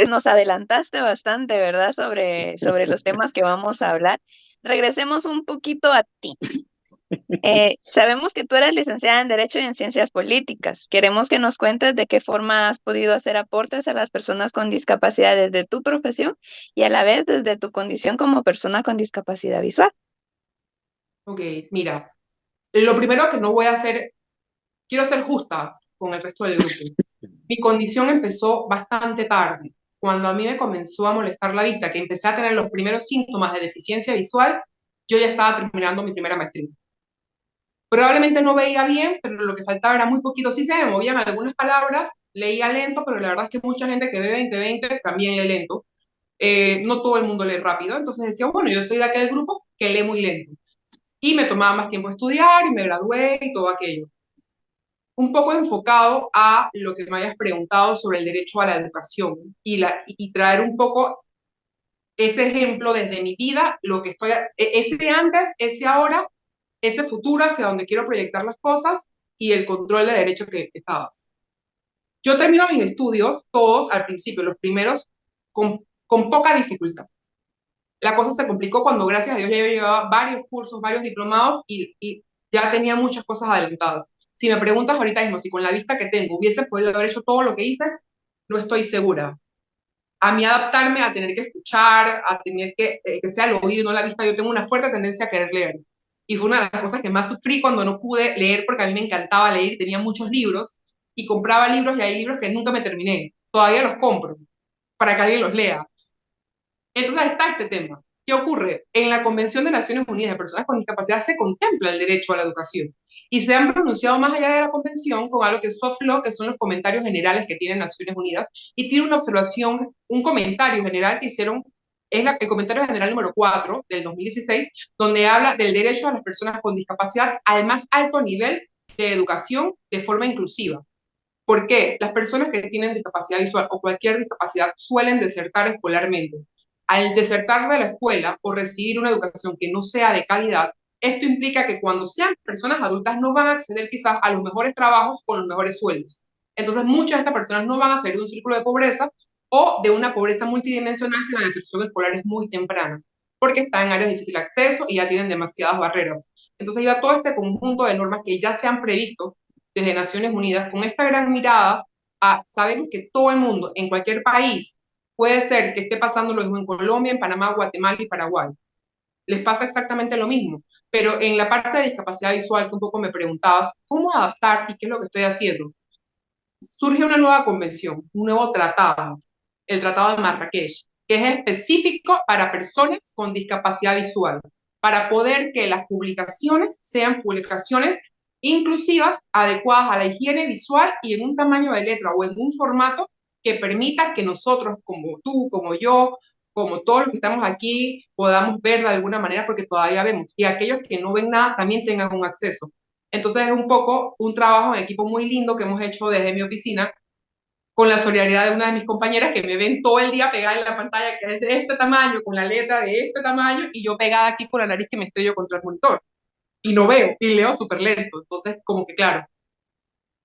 Nos adelantaste bastante, ¿verdad? Sobre los temas que vamos a hablar. Regresemos un poquito a ti. Sabemos que tú eres licenciada en Derecho y en Ciencias Políticas. Queremos que nos cuentes de qué forma has podido hacer aportes a las personas con discapacidad desde tu profesión y a la vez desde tu condición como persona con discapacidad visual. Ok, mira, lo primero que no voy a hacer, quiero ser justa con el resto del grupo. Mi condición empezó bastante tarde. Cuando a mí me comenzó a molestar la vista, que empecé a tener los primeros síntomas de deficiencia visual, yo ya estaba terminando mi primera maestría. Probablemente no veía bien, pero lo que faltaba era muy poquito. Sí se me movían algunas palabras, leía lento, pero la verdad es que mucha gente que ve 20/20 también lee lento. No todo el mundo lee rápido, entonces decía, bueno, yo soy de aquel grupo que lee muy lento. Y me tomaba más tiempo estudiar y me gradué y todo aquello. Un poco enfocado a lo que me hayas preguntado sobre el derecho a la educación y traer un poco ese ejemplo desde mi vida, lo que estoy, ese antes, ese ahora, ese futuro hacia donde quiero proyectar las cosas y el control de derecho que estabas. Yo termino mis estudios, todos al principio, los primeros, con poca dificultad. La cosa se complicó cuando, gracias a Dios, ya yo llevaba varios cursos, varios diplomados y ya tenía muchas cosas adelantadas. Si me preguntas ahorita mismo si con la vista que tengo hubiese podido haber hecho todo lo que hice, no estoy segura. A mí adaptarme a tener que escuchar, a tener que sea el oído y no la vista, yo tengo una fuerte tendencia a querer leer. Y fue una de las cosas que más sufrí cuando no pude leer, porque a mí me encantaba leer y tenía muchos libros, y compraba libros y hay libros que nunca me terminé. Todavía los compro para que alguien los lea. Entonces está este tema. ¿Qué ocurre? En la Convención de Naciones Unidas de Personas con Discapacidad se contempla el derecho a la educación y se han pronunciado más allá de la convención con algo que es soft law, que son los comentarios generales que tienen Naciones Unidas, y tiene una observación, un comentario general que hicieron, es el comentario general número 4 del 2016, donde habla del derecho a las personas con discapacidad al más alto nivel de educación de forma inclusiva. ¿Por qué? Las personas que tienen discapacidad visual o cualquier discapacidad suelen desertar escolarmente. Al desertar de la escuela o recibir una educación que no sea de calidad, esto implica que cuando sean personas adultas no van a acceder quizás a los mejores trabajos con los mejores sueldos. Entonces muchas de estas personas no van a salir de un círculo de pobreza o de una pobreza multidimensional si la deserción escolar es muy temprana, porque están en áreas de difícil acceso y ya tienen demasiadas barreras. Entonces ya todo este conjunto de normas que ya se han previsto desde Naciones Unidas, con esta gran mirada sabemos que todo el mundo, en cualquier país, puede ser que esté pasando lo mismo en Colombia, en Panamá, Guatemala y Paraguay. Les pasa exactamente lo mismo, pero en la parte de discapacidad visual, que un poco me preguntabas, ¿cómo adaptar y qué es lo que estoy haciendo? Surge una nueva convención, un nuevo tratado, el Tratado de Marrakech, que es específico para personas con discapacidad visual, para poder que las publicaciones sean publicaciones inclusivas, adecuadas a la higiene visual y en un tamaño de letra o en un formato que permita que nosotros, como tú, como yo, como todos los que estamos aquí, podamos ver de alguna manera, porque todavía vemos, y aquellos que no ven nada también tengan un acceso. Entonces es un poco un trabajo en equipo muy lindo que hemos hecho desde mi oficina, con la solidaridad de una de mis compañeras que me ven todo el día pegada en la pantalla, que es de este tamaño, con la letra de este tamaño, y yo pegada aquí con la nariz que me estrello contra el monitor. Y no veo, y leo súper lento. Entonces, como que claro,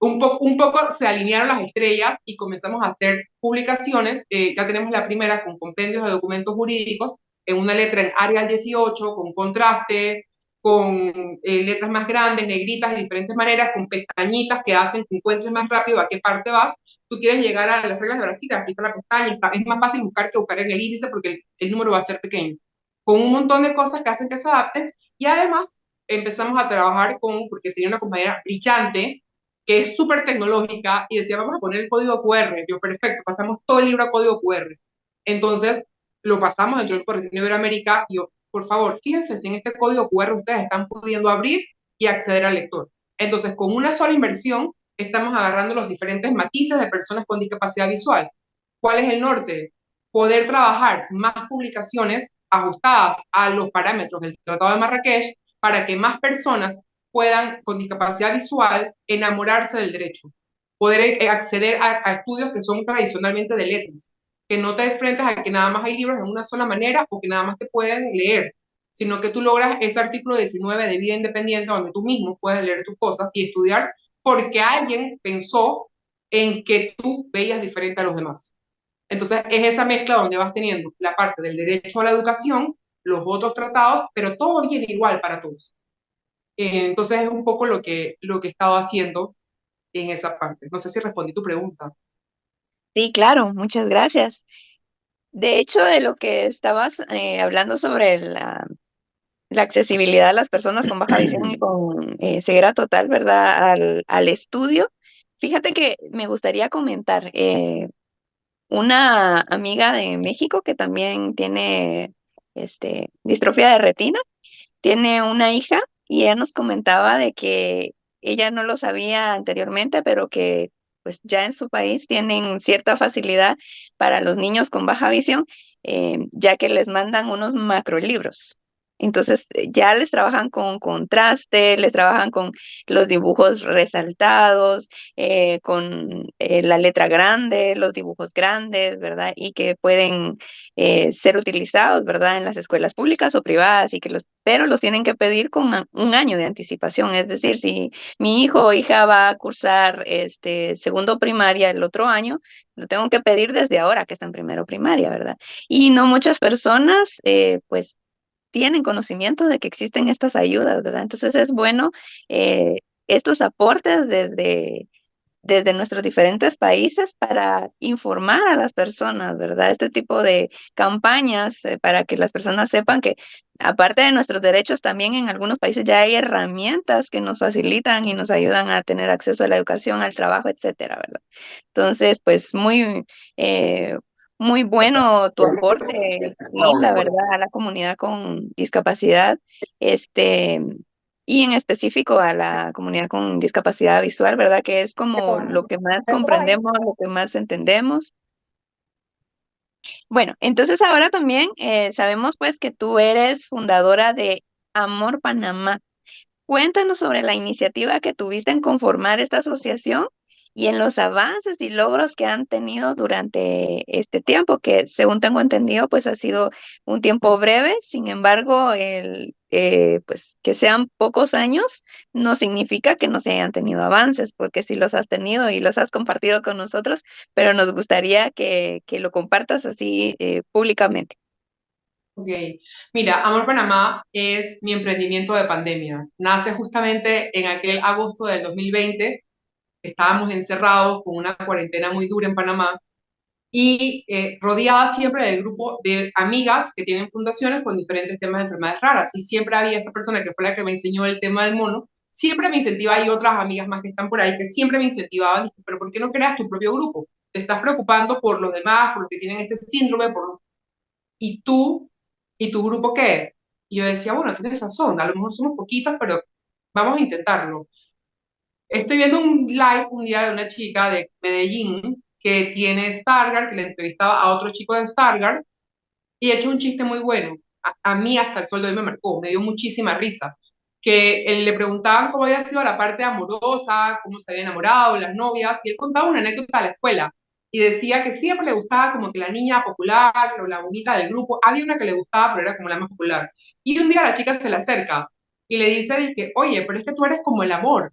un poco se alinearon las estrellas y comenzamos a hacer publicaciones. Ya tenemos la primera con compendios de documentos jurídicos, en una letra en Arial 18, con contraste, con letras más grandes, negritas de diferentes maneras, con pestañitas que hacen que encuentres más rápido a qué parte vas. Tú quieres llegar a las reglas de Brasil, aquí está la pestaña, es más fácil buscar que buscar en el índice porque el número va a ser pequeño. Con un montón de cosas que hacen que se adapten y además empezamos a trabajar porque tenía una compañera brillante que es súper tecnológica y decía, vamos a poner el código QR. Yo, perfecto, pasamos todo el libro a código QR. Entonces, lo pasamos dentro del Correo de Iberoamérica y yo, por favor, fíjense si en este código QR ustedes están pudiendo abrir y acceder al lector. Entonces, con una sola inversión, estamos agarrando los diferentes matices de personas con discapacidad visual. ¿Cuál es el norte? Poder trabajar más publicaciones ajustadas a los parámetros del Tratado de Marrakech para que más personas puedan, con discapacidad visual, enamorarse del derecho, poder acceder a estudios que son tradicionalmente de letras, que no te enfrentas a que nada más hay libros de una sola manera o que nada más te pueden leer, sino que tú logras ese artículo 19 de vida independiente donde tú mismo puedes leer tus cosas y estudiar porque alguien pensó en que tú veías diferente a los demás. Entonces es esa mezcla donde vas teniendo la parte del derecho a la educación, los otros tratados, pero todo viene igual para todos. Entonces es un poco lo que he estado haciendo en esa parte. No sé si respondí tu pregunta. Sí, claro, muchas gracias. De hecho, de lo que estabas hablando sobre la accesibilidad a las personas con baja visión y con ceguera total, ¿verdad? Al estudio. Fíjate que me gustaría comentar, una amiga de México que también tiene distrofia de retina, tiene una hija y ella nos comentaba de que ella no lo sabía anteriormente, pero que pues ya en su país tienen cierta facilidad para los niños con baja visión, ya que les mandan unos macrolibros. Entonces ya les trabajan con contraste, les trabajan con los dibujos resaltados, con la letra grande, los dibujos grandes, ¿verdad? Y que pueden ser utilizados, ¿verdad? En las escuelas públicas o privadas y que pero los tienen que pedir con un año de anticipación. Es decir, si mi hijo o hija va a cursar segundo primaria el otro año, lo tengo que pedir desde ahora que está en primero primaria, ¿verdad? Y no muchas personas, pues, tienen conocimiento de que existen estas ayudas, ¿verdad? Entonces es bueno estos aportes desde nuestros diferentes países para informar a las personas, ¿verdad? Este tipo de campañas para que las personas sepan que aparte de nuestros derechos, también en algunos países ya hay herramientas que nos facilitan y nos ayudan a tener acceso a la educación, al trabajo, etcétera, ¿verdad? Entonces, pues eh, muy bueno tu aporte, Linda, ¿verdad? A la comunidad con discapacidad. Este, y en específico a la comunidad con discapacidad visual, ¿verdad? Que es como lo que más comprendemos, lo que más entendemos. Bueno, entonces ahora también sabemos pues que tú eres fundadora de Amor Panamá. Cuéntanos sobre la iniciativa que tuviste en conformar esta asociación y en los avances y logros que han tenido durante este tiempo, que según tengo entendido, pues ha sido un tiempo breve. Sin embargo, pues que sean pocos años no significa que no se hayan tenido avances, porque sí los has tenido y los has compartido con nosotros, pero nos gustaría que lo compartas así públicamente. Ok, mira, Amor Panamá es mi emprendimiento de pandemia. Nace justamente en aquel agosto del 2020. Estábamos encerrados con una cuarentena muy dura en Panamá y rodeada siempre del grupo de amigas que tienen fundaciones con diferentes temas de enfermedades raras. Y siempre había esta persona que fue la que me enseñó el tema del mono, siempre me incentivaba y otras amigas más que están por ahí que siempre me incentivaban, dije, pero ¿por qué no creas tu propio grupo? Te estás preocupando por los demás, por los que tienen este síndrome, ¿y tú? ¿Y tu grupo qué? Y yo decía, bueno, tienes razón, a lo mejor somos poquitos, pero vamos a intentarlo. Estoy viendo un live un día de una chica de Medellín que tiene Stargardt, que le entrevistaba a otro chico de Stargardt, y he hecho un chiste muy bueno. A mí hasta el sol de hoy me marcó, me dio muchísima risa. Que le preguntaban cómo había sido la parte amorosa, cómo se había enamorado, las novias, y él contaba una anécdota de la escuela. Y decía que siempre le gustaba como que la niña popular o la bonita del grupo. Había una que le gustaba, pero era como la más popular. Y un día la chica se le acerca y le dice, que, oye, pero es que tú eres como el amor.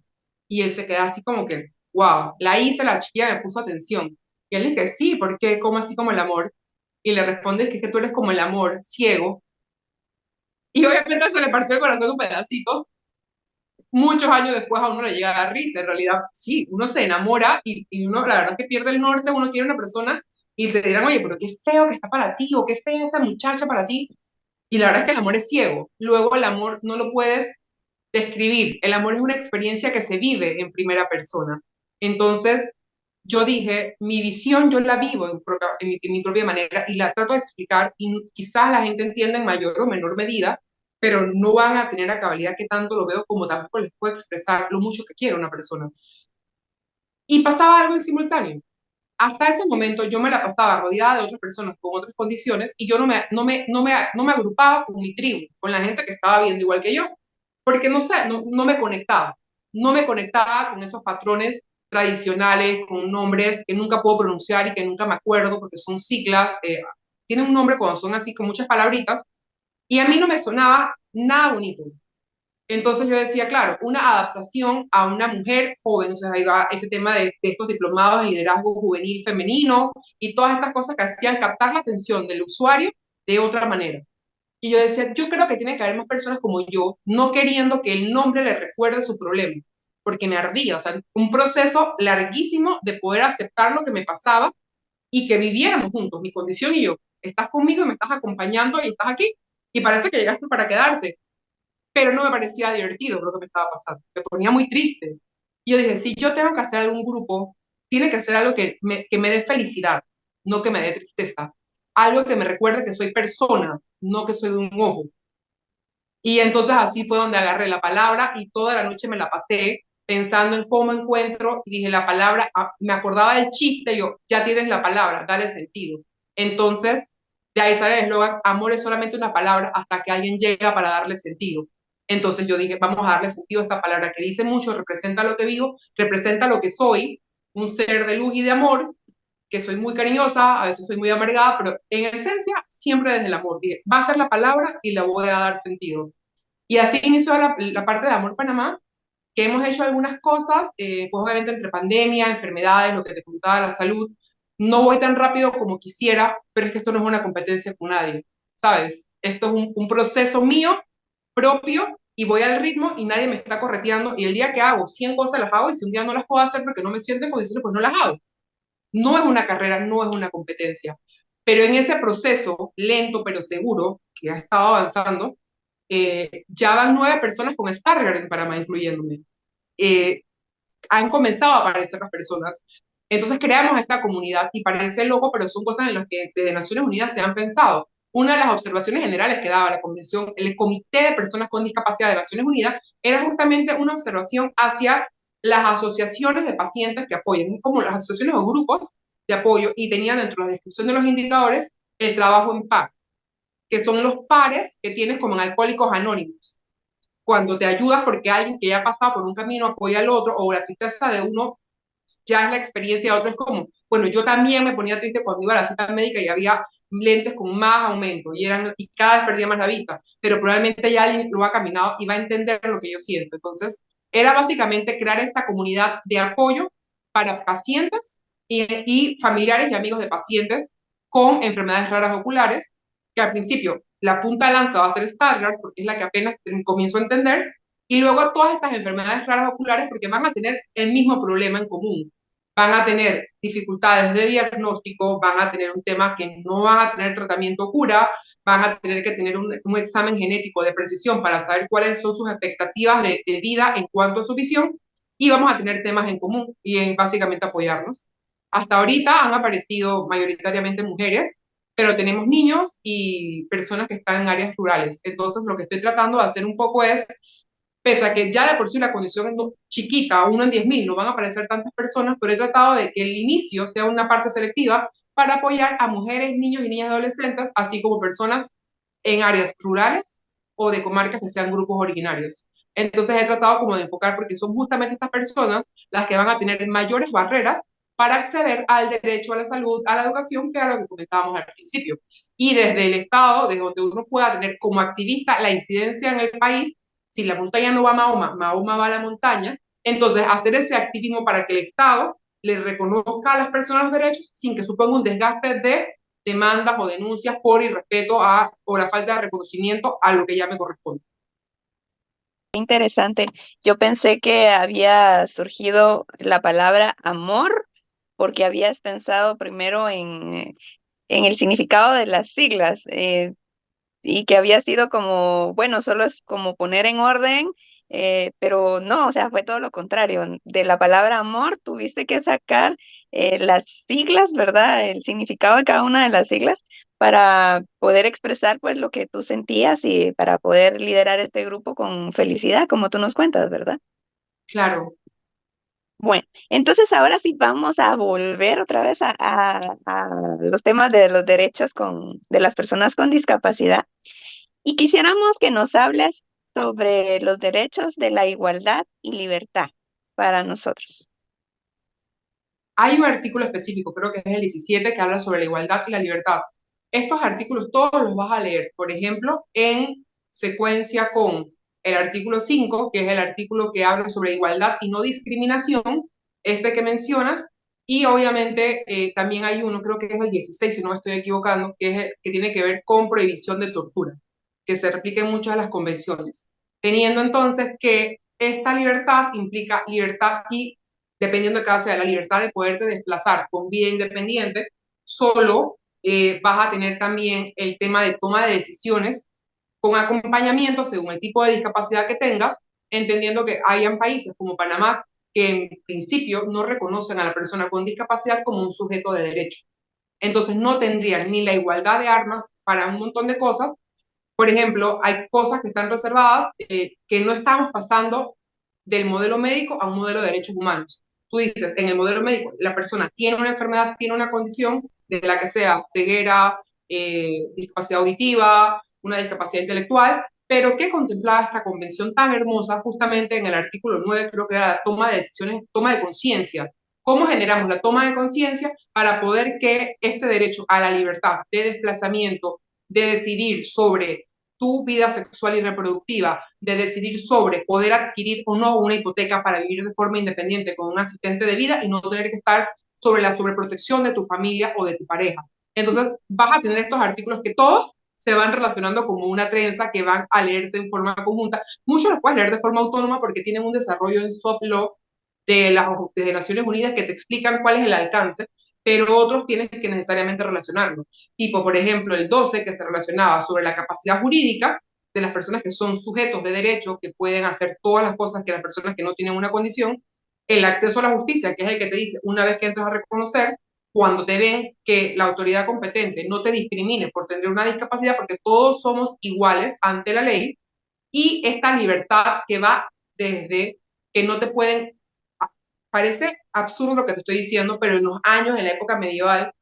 Y él se queda así como que, wow, la hice, la chica me puso atención. Y él dice, sí, ¿por qué? ¿Cómo así como el amor? Y le responde que es que tú eres como el amor, ciego. Y obviamente se le partió el corazón en pedacitos. Muchos años después a uno le llega a dar risa. En realidad, sí, uno se enamora y uno, la verdad es que pierde el norte, uno quiere una persona y te dirán, oye, pero qué feo que está para ti o qué fea esa muchacha para ti. Y la verdad es que el amor es ciego. Luego el amor no lo puedes describir. El amor es una experiencia que se vive en primera persona. Entonces, yo dije, mi visión yo la vivo en mi propia manera y la trato de explicar y quizás la gente entienda en mayor o menor medida, pero no van a tener a cabalidad que tanto lo veo como tampoco les puedo expresar lo mucho que quiero una persona. Y pasaba algo en simultáneo. Hasta ese momento yo me la pasaba rodeada de otras personas con otras condiciones y yo no me agrupaba con mi tribu, con la gente que estaba viendo igual que yo, porque no sé, no me conectaba. No me conectaba con esos patrones tradicionales, con nombres que nunca puedo pronunciar y que nunca me acuerdo porque son siglas, tienen un nombre cuando son así con muchas palabritas, y a mí no me sonaba nada bonito. Entonces yo decía, claro, una adaptación a una mujer joven, o sea, ahí va ese tema de estos diplomados en liderazgo juvenil femenino y todas estas cosas que hacían captar la atención del usuario de otra manera. Y yo decía, yo creo que tiene que haber más personas como yo, no queriendo que el nombre le recuerde su problema, porque me ardía, o sea, un proceso larguísimo de poder aceptar lo que me pasaba y que viviéramos juntos, mi condición y yo. Estás conmigo y me estás acompañando y estás aquí, y parece que llegaste para quedarte, pero no me parecía divertido lo que me estaba pasando, me ponía muy triste. Y yo dije, si yo tengo que hacer algún grupo, tiene que ser algo que me dé felicidad, no que me dé tristeza, algo que me recuerde que soy persona, no que soy un ojo. Y entonces así fue donde agarré la palabra y toda la noche me la pasé pensando en cómo encuentro y dije la palabra, me acordaba del chiste, yo, ya tienes la palabra, dale sentido. Entonces De ahí sale el eslogan, amor es solamente una palabra hasta que alguien llega para darle sentido. Entonces yo dije, vamos a darle sentido a esta palabra que dice mucho, representa lo que vivo, representa lo que soy, un ser de luz y de amor, que soy muy cariñosa, a veces soy muy amargada, pero en esencia siempre desde el amor. Dije, va a ser la palabra y la voy a dar sentido. Y así inició la parte de Amor Panamá, que hemos hecho algunas cosas, pues obviamente entre pandemia, enfermedades, lo que te contaba, la salud. No voy tan rápido como quisiera, pero es que esto no es una competencia con nadie, ¿sabes? Esto es un proceso mío, propio, y voy al ritmo y nadie me está correteando. Y el día que hago 100 cosas las hago, y si un día no las puedo hacer porque no me siento en condiciones, pues no las hago. No es una carrera, no es una competencia. Pero en ese proceso, lento pero seguro, que ha estado avanzando, ya van 9 personas con Stargardt en Panamá, incluyéndome. Eh, Han comenzado a aparecer las personas. Entonces creamos esta comunidad y parece loco, pero son cosas en las que desde Naciones Unidas se han pensado. Una de las observaciones generales que daba la convención, el Comité de Personas con Discapacidad de Naciones Unidas, era justamente una observación hacia las asociaciones de pacientes que apoyan, es como las asociaciones o grupos de apoyo, y tenían dentro de la descripción de los indicadores el trabajo en par, que son los pares que tienes como en Alcohólicos Anónimos, cuando te ayudas porque alguien que ya ha pasado por un camino apoya al otro, o la tristeza de uno ya es la experiencia de otro. Es como, bueno, yo también me ponía triste cuando iba a la cita médica y había lentes con más aumento y cada vez perdía más la vista, pero probablemente ya alguien lo ha caminado y va a entender lo que yo siento. Entonces, era básicamente crear esta comunidad de apoyo para pacientes y familiares y amigos de pacientes con enfermedades raras oculares, que al principio la punta de lanza va a ser Stargardt, porque es la que apenas comienzo a entender, y luego todas estas enfermedades raras oculares, porque van a tener el mismo problema en común. Van a tener dificultades de diagnóstico, van a tener un tema que no van a tener tratamiento cura, van a tener que tener un examen genético de precisión para saber cuáles son sus expectativas de vida en cuanto a su visión, y vamos a tener temas en común, y es básicamente apoyarnos. Hasta ahorita han aparecido mayoritariamente mujeres, pero tenemos niños y personas que están en áreas rurales. Entonces, lo que estoy tratando de hacer un poco es, pese a que ya de por sí la condición es chiquita, 1 en 10.000, no van a aparecer tantas personas, pero he tratado de que el inicio sea una parte selectiva para apoyar a mujeres, niños y niñas adolescentes, así como personas en áreas rurales o de comarcas que sean grupos originarios. Entonces he tratado como de enfocar, porque son justamente estas personas las que van a tener mayores barreras para acceder al derecho a la salud, a la educación, que era lo que comentábamos al principio. Y desde el Estado, desde donde uno pueda tener como activista la incidencia en el país, si la montaña no va a Mahoma, Mahoma va a la montaña, entonces hacer ese activismo para que el Estado le reconozca a las personas los derechos sin que suponga un desgaste de demandas o denuncias por irrespeto a, o la falta de reconocimiento a lo que ya me corresponde. Interesante. Yo pensé que había surgido la palabra amor porque habías pensado primero en el significado de las siglas. Y que había sido como, bueno, solo es como poner en orden, pero no, o sea, fue todo lo contrario. De la palabra amor tuviste que sacar las siglas, ¿verdad? El significado de cada una de las siglas para poder expresar pues lo que tú sentías y para poder liderar este grupo con felicidad, como tú nos cuentas, ¿verdad? Claro. Bueno, entonces ahora sí vamos a volver otra vez a los temas de los derechos de las personas con discapacidad. Y quisiéramos que nos hables sobre los derechos de la igualdad y libertad para nosotros. Hay un artículo específico, creo que es el 17, que habla sobre la igualdad y la libertad. Estos artículos todos los vas a leer, por ejemplo, en secuencia con el artículo 5, que es el artículo que habla sobre igualdad y no discriminación, este que mencionas, y obviamente también hay uno, creo que es el 16, si no me estoy equivocando, que, es el, que tiene que ver con prohibición de tortura, que se replica en muchas de las convenciones, teniendo entonces que esta libertad implica libertad y, dependiendo de cada sea, la libertad de poderte desplazar con vida independiente. Solo vas a tener también el tema de toma de decisiones con acompañamiento según el tipo de discapacidad que tengas, entendiendo que hayan países como Panamá que en principio no reconocen a la persona con discapacidad como un sujeto de derecho. Entonces no tendrían ni la igualdad de armas para un montón de cosas. Por ejemplo, hay cosas que están reservadas, que no estamos pasando del modelo médico a un modelo de derechos humanos. Tú dices, en el modelo médico, la persona tiene una enfermedad, tiene una condición de la que sea ceguera, discapacidad auditiva, una discapacidad intelectual, pero ¿qué contemplaba esta convención tan hermosa? Justamente en el artículo 9, creo que era la toma de decisiones, toma de conciencia. ¿Cómo generamos la toma de conciencia para poder que este derecho a la libertad de desplazamiento, de decidir sobre tu vida sexual y reproductiva, de decidir sobre poder adquirir o no una hipoteca para vivir de forma independiente con un asistente de vida y no tener que estar sobre la sobreprotección de tu familia o de tu pareja? Entonces vas a tener estos artículos que todos se van relacionando como una trenza que van a leerse en forma conjunta. Muchos los puedes leer de forma autónoma porque tienen un desarrollo en soft law de Naciones Unidas que te explican cuál es el alcance, pero otros tienes que necesariamente relacionarlos. Tipo, por ejemplo, el 12 que se relacionaba sobre la capacidad jurídica de las personas que son sujetos de derecho, que pueden hacer todas las cosas que las personas que no tienen una condición, el acceso a la justicia, que es el que te dice, una vez que entras a reconocer, cuando te ven que la autoridad competente no te discrimine por tener una discapacidad, porque todos somos iguales ante la ley, y esta libertad que va desde que no te pueden, parece absurdo lo que te estoy diciendo, pero en los años, en la época medieval,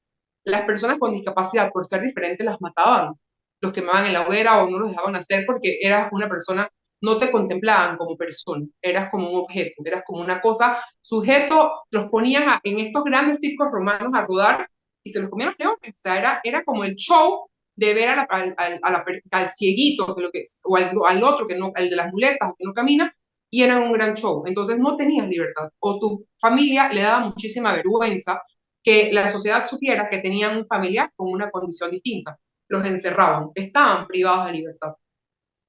las personas con discapacidad, por ser diferentes, las mataban. Los quemaban en la hoguera o no los dejaban hacer porque eras una persona, no te contemplaban como persona, eras como un objeto, eras como una cosa, sujeto, los ponían en estos grandes circos romanos a rodar y se los comían los leones. O sea, era como el show de ver al cieguito que lo que, o al otro, que no, al de las muletas, que no camina, y eran un gran show. Entonces no tenías libertad. O tu familia le daba muchísima vergüenza que la sociedad supiera que tenían un familiar con una condición distinta. Los encerraban, estaban privados de libertad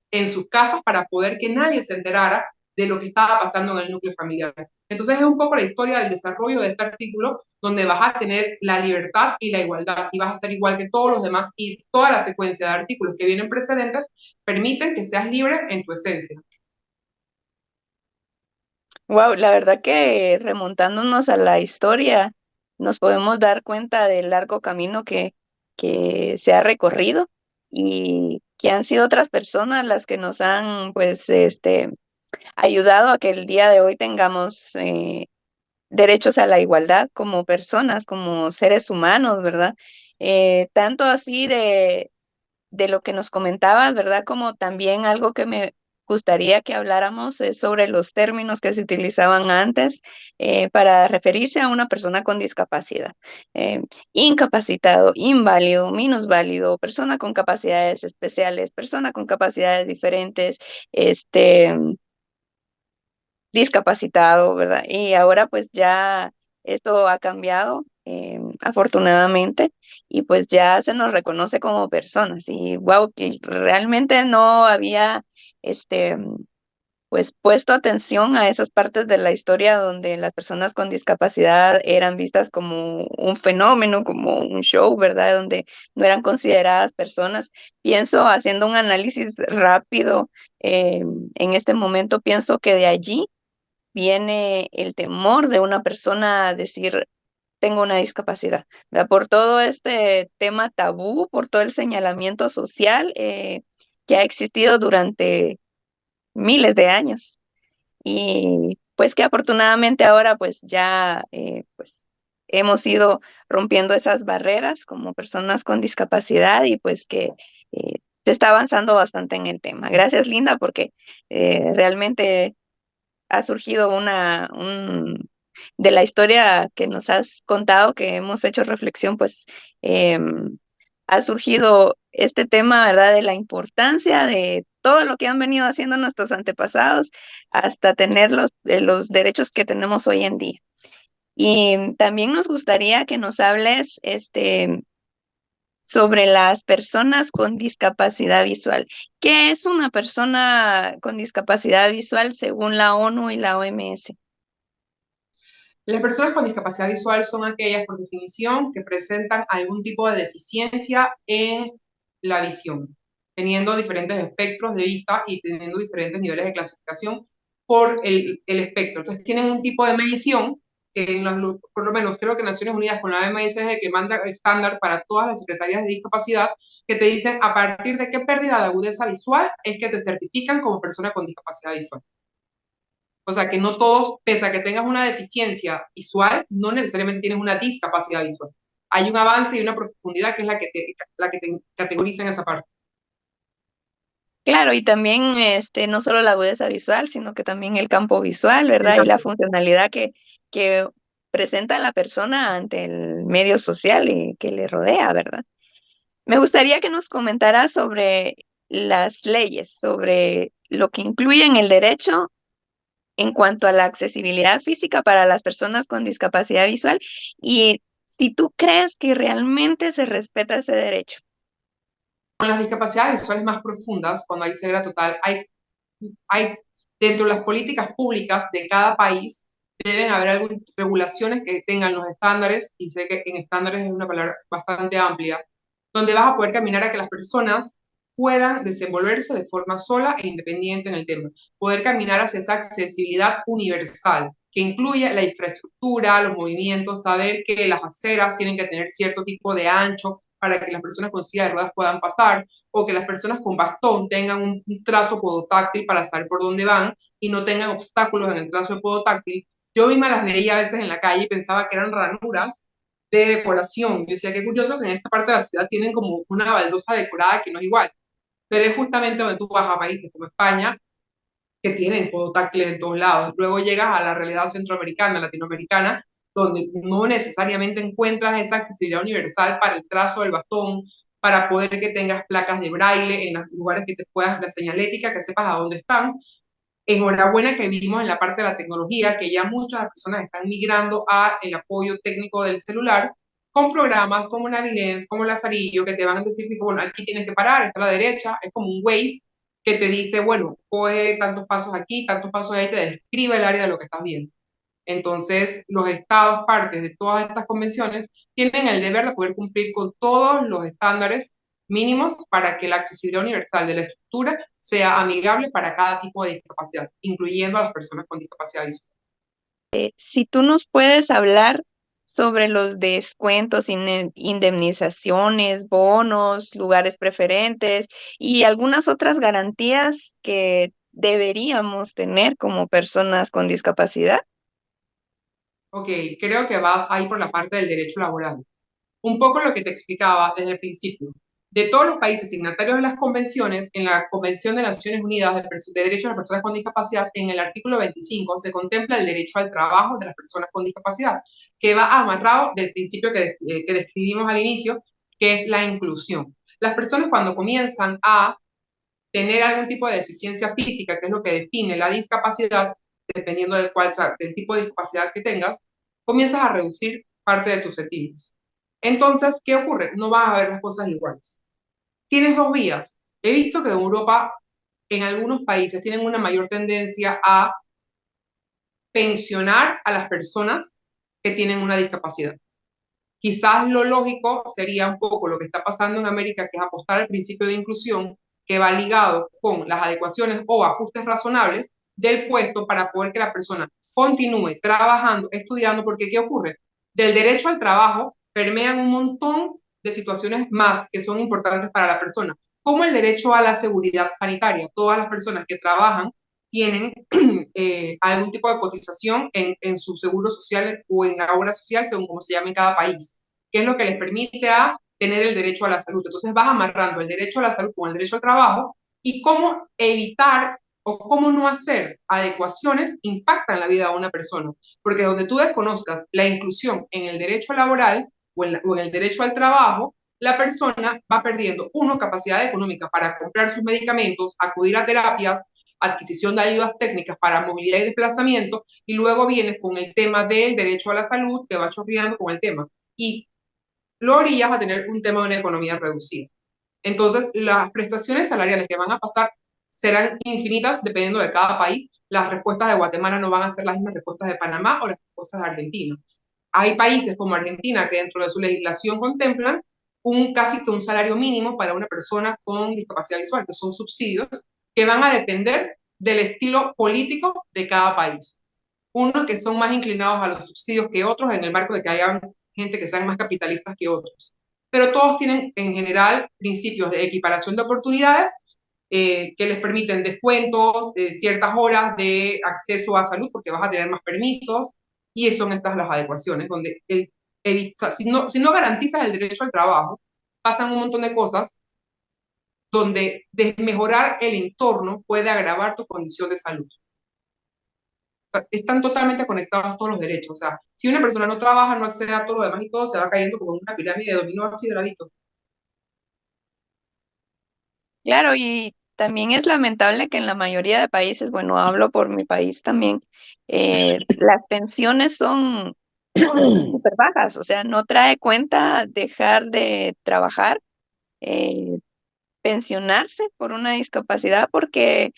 en sus casas para poder que nadie se enterara de lo que estaba pasando en el núcleo familiar. Entonces es un poco la historia del desarrollo de este artículo, donde vas a tener la libertad y la igualdad y vas a ser igual que todos los demás, y toda la secuencia de artículos que vienen precedentes permiten que seas libre en tu esencia. Wow, la verdad que remontándonos a la historia, nos podemos dar cuenta del largo camino que se ha recorrido y que han sido otras personas las que nos han, pues, ayudado a que el día de hoy tengamos derechos a la igualdad como personas, como seres humanos, ¿verdad? Tanto así de lo que nos comentabas, ¿verdad? Como también algo que me gustaría que habláramos es sobre los términos que se utilizaban antes para referirse a una persona con discapacidad. Eh, Incapacitado, inválido, minusválido, persona con capacidades especiales, persona con capacidades diferentes, discapacitado, ¿verdad? Y ahora pues ya esto ha cambiado, afortunadamente, y pues ya se nos reconoce como personas. Y wow, que realmente no había, este, pues puesto atención a esas partes de la historia donde las personas con discapacidad eran vistas como un fenómeno, como un show, ¿verdad? Donde no eran consideradas personas. Pienso, haciendo un análisis rápido, en este momento, pienso que de allí viene el temor de una persona a decir, tengo una discapacidad, ¿verdad? Por todo este tema tabú, por todo el señalamiento social que ha existido durante miles de años. Y pues que afortunadamente ahora pues ya pues hemos ido rompiendo esas barreras como personas con discapacidad y pues que se está avanzando bastante en el tema. Gracias, Linda, porque realmente ha surgido de la historia que nos has contado, que hemos hecho reflexión, pues ha surgido este tema, ¿verdad? De la importancia de todo lo que han venido haciendo nuestros antepasados hasta tener los derechos que tenemos hoy en día. Y también nos gustaría que nos hables, sobre las personas con discapacidad visual. ¿Qué es una persona con discapacidad visual según la ONU y la OMS? Las personas con discapacidad visual son aquellas, por definición, que presentan algún tipo de deficiencia en la visión, teniendo diferentes espectros de vista y teniendo diferentes niveles de clasificación por el espectro. Entonces tienen un tipo de medición que por lo menos creo que Naciones Unidas con la OMS es el que manda el estándar para todas las secretarías de discapacidad, que te dicen a partir de qué pérdida de agudeza visual es que te certifican como persona con discapacidad visual. O sea, que no todos, pese a que tengas una deficiencia visual, no necesariamente tienes una discapacidad visual. hay un avance y una profundidad que es la que te categoriza en esa parte. Claro, y también no solo la agudeza visual, sino que también el campo visual, ¿verdad? Y la funcionalidad que presenta la persona ante el medio social y que le rodea, ¿verdad? Me gustaría que nos comentara sobre las leyes, sobre lo que incluye en el derecho en cuanto a la accesibilidad física para las personas con discapacidad visual y si tú crees que realmente se respeta ese derecho. Con las discapacidades visuales más profundas, cuando hay ceguera total, hay dentro de las políticas públicas de cada país, deben haber algunas regulaciones que tengan los estándares, y sé que en estándares es una palabra bastante amplia, donde vas a poder caminar a que las personas puedan desenvolverse de forma sola e independiente en el tema, poder caminar hacia esa accesibilidad universal, que incluye la infraestructura, los movimientos, saber que las aceras tienen que tener cierto tipo de ancho para que las personas con silla de ruedas puedan pasar, o que las personas con bastón tengan un trazo podotáctil para saber por dónde van y no tengan obstáculos en el trazo podotáctil. Yo misma las veía a veces en la calle y pensaba que eran ranuras de decoración. Yo decía, qué curioso que en esta parte de la ciudad tienen como una baldosa decorada que no es igual, pero es justamente donde tú vas a países como España, que tienen podotáctiles en todos lados. Luego llegas a la realidad centroamericana, latinoamericana, donde no necesariamente encuentras esa accesibilidad universal para el trazo del bastón, para poder que tengas placas de braille en los lugares que te puedas, la señalética, que sepas a dónde están. Enhorabuena que vivimos en la parte de la tecnología, que ya muchas personas están migrando a el apoyo técnico del celular, con programas como Navilens, como Lazarillo, que te van a decir, bueno, aquí tienes que parar, está a la derecha, es como un Waze que te dice, bueno, coge tantos pasos aquí, tantos pasos ahí, te describe el área de lo que estás viendo. Entonces, los estados, partes de todas estas convenciones, tienen el deber de poder cumplir con todos los estándares mínimos para que la accesibilidad universal de la estructura sea amigable para cada tipo de discapacidad, incluyendo a las personas con discapacidad visual. Si tú nos puedes hablar sobre los descuentos, indemnizaciones, bonos, lugares preferentes y algunas otras garantías que deberíamos tener como personas con discapacidad. Ok, creo que vas ahí por la parte del derecho laboral. Un poco lo que te explicaba desde el principio. De todos los países signatarios de las convenciones, en la Convención de Naciones Unidas de Derechos de las Personas con Discapacidad, en el artículo 25 se contempla el derecho al trabajo de las personas con discapacidad, que va amarrado del principio que describimos al inicio, que es la inclusión. Las personas cuando comienzan a tener algún tipo de deficiencia física, que es lo que define la discapacidad, dependiendo de cuál sea del tipo de discapacidad que tengas, comienzas a reducir parte de tus sentidos. Entonces, ¿qué ocurre? No vas a ver las cosas iguales. Tienes dos vías. He visto que en Europa, en algunos países, tienen una mayor tendencia a pensionar a las personas que tienen una discapacidad. Quizás lo lógico sería un poco lo que está pasando en América, que es apostar al principio de inclusión, que va ligado con las adecuaciones o ajustes razonables del puesto para poder que la persona continúe trabajando, estudiando, porque ¿qué ocurre? Del derecho al trabajo permean un montón de situaciones más que son importantes para la persona, como el derecho a la seguridad sanitaria. Todas las personas que trabajan tienen algún tipo de cotización en su seguro social o en la obra social, según como se llame en cada país, que es lo que les permite a tener el derecho a la salud. Entonces vas amarrando el derecho a la salud con el derecho al trabajo y cómo evitar o cómo no hacer adecuaciones impacta en la vida de una persona. Porque donde tú desconozcas la inclusión en el derecho laboral o en el derecho al trabajo, la persona va perdiendo, uno, capacidad económica para comprar sus medicamentos, acudir a terapias, adquisición de ayudas técnicas para movilidad y desplazamiento, y luego vienes con el tema del derecho a la salud, que va chorreando con el tema. Y lo orillas a tener un tema de una economía reducida. Entonces, las prestaciones salariales que van a pasar serán infinitas dependiendo de cada país. Las respuestas de Guatemala no van a ser las mismas respuestas de Panamá o las respuestas de Argentina. Hay países como Argentina que dentro de su legislación contemplan casi que un salario mínimo para una persona con discapacidad visual, que son subsidios que van a depender del estilo político de cada país. Unos que son más inclinados a los subsidios que otros en el marco de que haya gente que sean más capitalistas que otros. Pero todos tienen en general principios de equiparación de oportunidades que les permiten descuentos, ciertas horas de acceso a salud porque vas a tener más permisos y son estas las adecuaciones, donde si no garantizas el derecho al trabajo, pasan un montón de cosas donde mejorar el entorno puede agravar tu condición de salud. O sea, están totalmente conectados todos los derechos. O sea, si una persona no trabaja, no accede a todo lo demás y todo se va cayendo como una pirámide de dominó así de ladito. Claro, y también es lamentable que en la mayoría de países, bueno, hablo por mi país también, las pensiones son súper bajas, o sea, no trae cuenta dejar de trabajar, eh, pensionarse por una discapacidad porque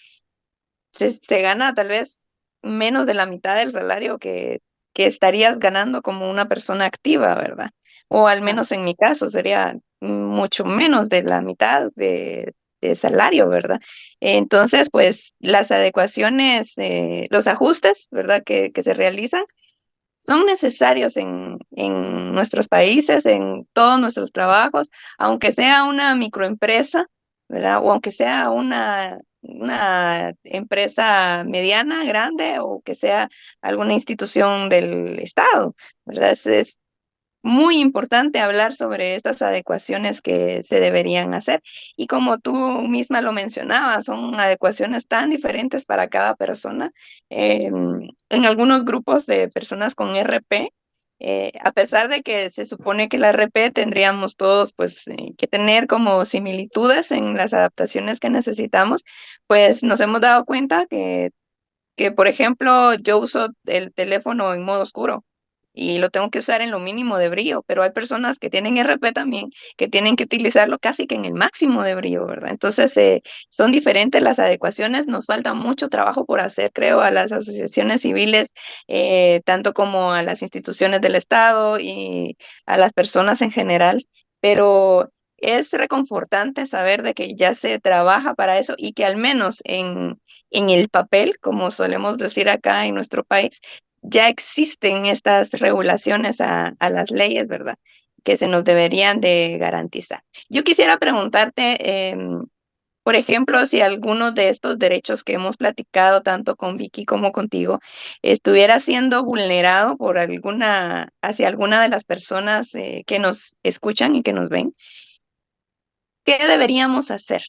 se gana tal vez menos de la mitad del salario que estarías ganando como una persona activa, ¿verdad? O al Claro. menos en mi caso sería mucho menos de la mitad de salario, ¿verdad? Entonces, pues las adecuaciones, los ajustes, ¿verdad? Que se realizan son necesarios en nuestros países, en todos nuestros trabajos, aunque sea una microempresa, ¿verdad? O aunque sea una empresa mediana, grande, o que sea alguna institución del Estado, ¿verdad? Es muy importante hablar sobre estas adecuaciones que se deberían hacer. Y como tú misma lo mencionabas, son adecuaciones tan diferentes para cada persona. En algunos grupos de personas con RP, a pesar de que se supone que la RP tendríamos todos pues que tener como similitudes en las adaptaciones que necesitamos, pues nos hemos dado cuenta que, por ejemplo, yo uso el teléfono en modo oscuro y lo tengo que usar en lo mínimo de brillo, pero hay personas que tienen RP también que tienen que utilizarlo casi que en el máximo de brillo, ¿verdad? Entonces, son diferentes las adecuaciones, nos falta mucho trabajo por hacer, creo, a las asociaciones civiles, tanto como a las instituciones del Estado y a las personas en general, pero es reconfortante saber de que ya se trabaja para eso y que al menos en el papel, como solemos decir acá en nuestro país, ya existen estas regulaciones a las leyes, ¿verdad? Que se nos deberían de garantizar. Yo quisiera preguntarte, por ejemplo, si alguno de estos derechos que hemos platicado tanto con Vicky como contigo estuviera siendo vulnerado por hacia alguna de las personas que nos escuchan y que nos ven, ¿qué deberíamos hacer?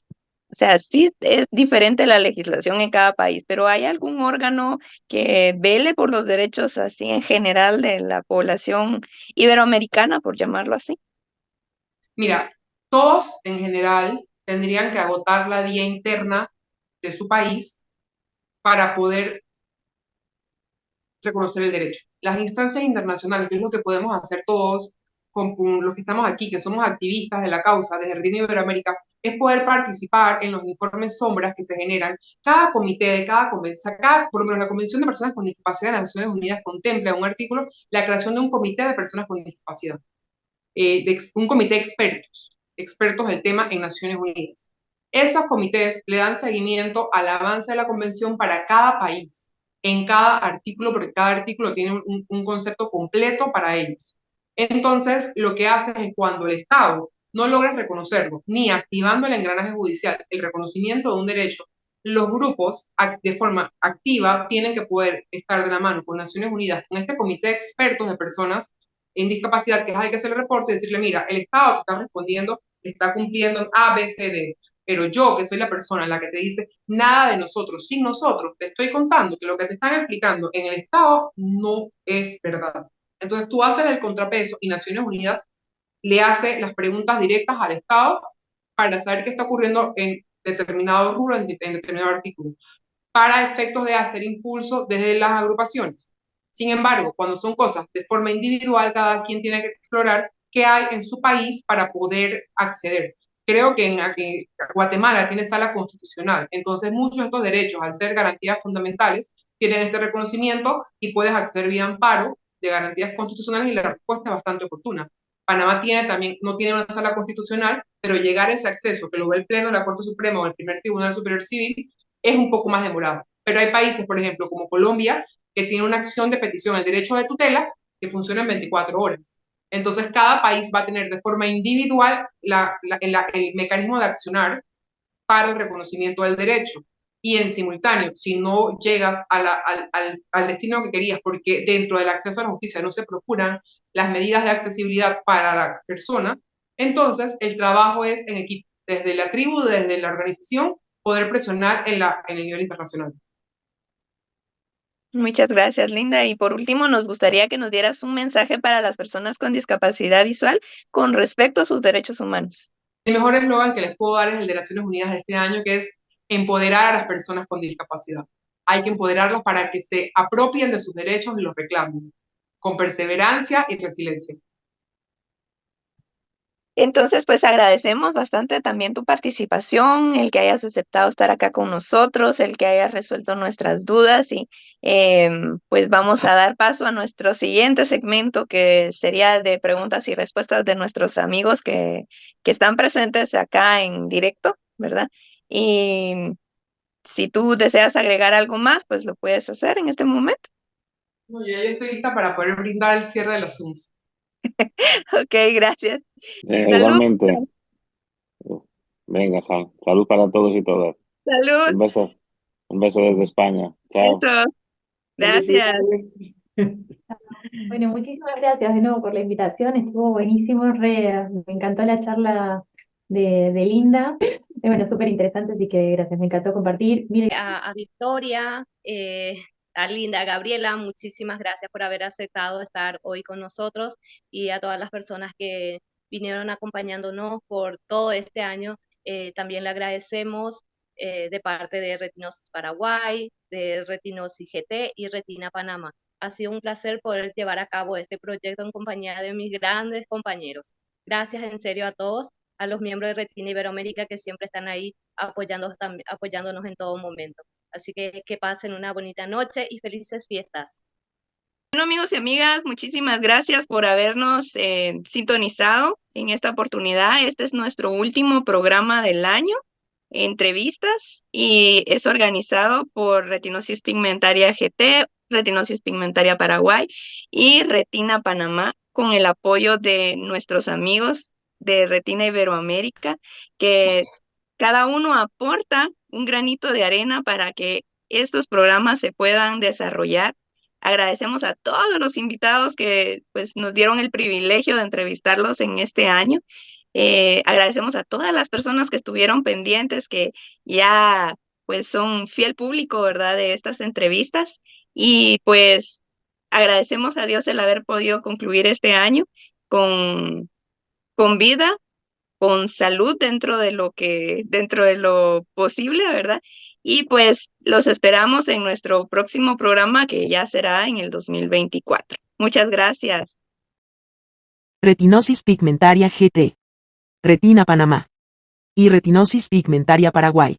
O sea, sí es diferente la legislación en cada país, pero ¿hay algún órgano que vele por los derechos así en general de la población iberoamericana, por llamarlo así? Mira, todos en general tendrían que agotar la vía interna de su país para poder reconocer el derecho. Las instancias internacionales, que es lo que podemos hacer todos con los que estamos aquí, que somos activistas de la causa desde Reino Iberoamérica, es poder participar en los informes sombras que se generan. Cada comité de cada convención, por lo menos la Convención de Personas con Discapacidad de las Naciones Unidas contempla en un artículo la creación de un comité de personas con discapacidad, un comité de expertos del tema en Naciones Unidas. Esos comités le dan seguimiento al avance de la convención para cada país, en cada artículo, porque cada artículo tiene un concepto completo para ellos. Entonces, lo que hacen es cuando el Estado no logra reconocerlo, ni activando el engranaje judicial, el reconocimiento de un derecho, los grupos de forma activa tienen que poder estar de la mano con Naciones Unidas, con este comité de expertos de personas en discapacidad, que hay que hacer el reporte y decirle, mira, el Estado te está respondiendo, está cumpliendo en A, B, C, D, pero yo, que soy la persona en la que te dice nada de nosotros, sin nosotros, te estoy contando que lo que te están explicando en el Estado no es verdad. Entonces tú haces el contrapeso y Naciones Unidas le hace las preguntas directas al Estado para saber qué está ocurriendo en determinado rubro, en determinado artículo, para efectos de hacer impulso desde las agrupaciones. Sin embargo, cuando son cosas de forma individual, cada quien tiene que explorar qué hay en su país para poder acceder. Creo que en Guatemala tiene sala constitucional, entonces muchos de estos derechos, al ser garantías fundamentales, tienen este reconocimiento y puedes acceder vía amparo de garantías constitucionales y la respuesta es bastante oportuna. Panamá tiene también, no tiene una sala constitucional, pero llegar a ese acceso, que lo ve el Pleno de la Corte Suprema o el primer Tribunal Superior Civil, es un poco más demorado. Pero hay países, por ejemplo, como Colombia, que tiene una acción de petición al derecho de tutela que funciona en 24 horas. Entonces, cada país va a tener de forma individual el mecanismo de accionar para el reconocimiento del derecho. Y en simultáneo, si no llegas al destino que querías, porque dentro del acceso a la justicia no se procuran las medidas de accesibilidad para la persona, entonces el trabajo es en equipo, desde la tribu, desde la organización, poder presionar en el nivel internacional. Muchas gracias, Linda. Y por último, nos gustaría que nos dieras un mensaje para las personas con discapacidad visual con respecto a sus derechos humanos. El mejor eslogan que les puedo dar es el de Naciones Unidas de este año, que es empoderar a las personas con discapacidad. Hay que empoderarlas para que se apropien de sus derechos y los reclamen, con perseverancia y resiliencia. Entonces, pues agradecemos bastante también tu participación, el que hayas aceptado estar acá con nosotros, el que hayas resuelto nuestras dudas y pues vamos a dar paso a nuestro siguiente segmento que sería de preguntas y respuestas de nuestros amigos que están presentes acá en directo, ¿verdad? Y si tú deseas agregar algo más, pues lo puedes hacer en este momento. No, yo ya estoy lista para poder brindar el cierre de los Zooms. Ok, gracias. Salud, Igualmente, venga, salud para todos y todas. salud. Un beso desde España. Chao. Eso, gracias. Bueno, muchísimas gracias de nuevo por la invitación, estuvo buenísimo, me encantó la charla de Linda, bueno, súper interesante, así que gracias, me encantó compartir. Mire, A Victoria, a Linda, a Gabriela, muchísimas gracias por haber aceptado estar hoy con nosotros y a todas las personas que vinieron acompañándonos por todo este año. También le agradecemos de parte de Retinosis Paraguay, de Retinosis GT y Retina Panamá. Ha sido un placer poder llevar a cabo este proyecto en compañía de mis grandes compañeros. Gracias en serio a todos, a los miembros de Retina Iberoamérica que siempre están ahí apoyándonos en todo momento. Así que pasen una bonita noche y felices fiestas. Bueno, amigos y amigas, muchísimas gracias por habernos sintonizado en esta oportunidad. Este es nuestro último programa del año, entrevistas, y es organizado por Retinosis Pigmentaria GT, Retinosis Pigmentaria Paraguay y Retina Panamá, con el apoyo de nuestros amigos de Retina Iberoamérica, que cada uno aporta un granito de arena para que estos programas se puedan desarrollar. Agradecemos a todos los invitados que pues, nos dieron el privilegio de entrevistarlos en este año. Agradecemos a todas las personas que estuvieron pendientes, que ya pues son fiel público, ¿verdad?, de estas entrevistas. Y pues agradecemos a Dios el haber podido concluir este año con vida, con salud dentro de lo posible, ¿verdad? Y pues los esperamos en nuestro próximo programa que ya será en el 2024. Muchas gracias. Retinosis Pigmentaria GT. Retina Panamá. Y Retinosis Pigmentaria Paraguay.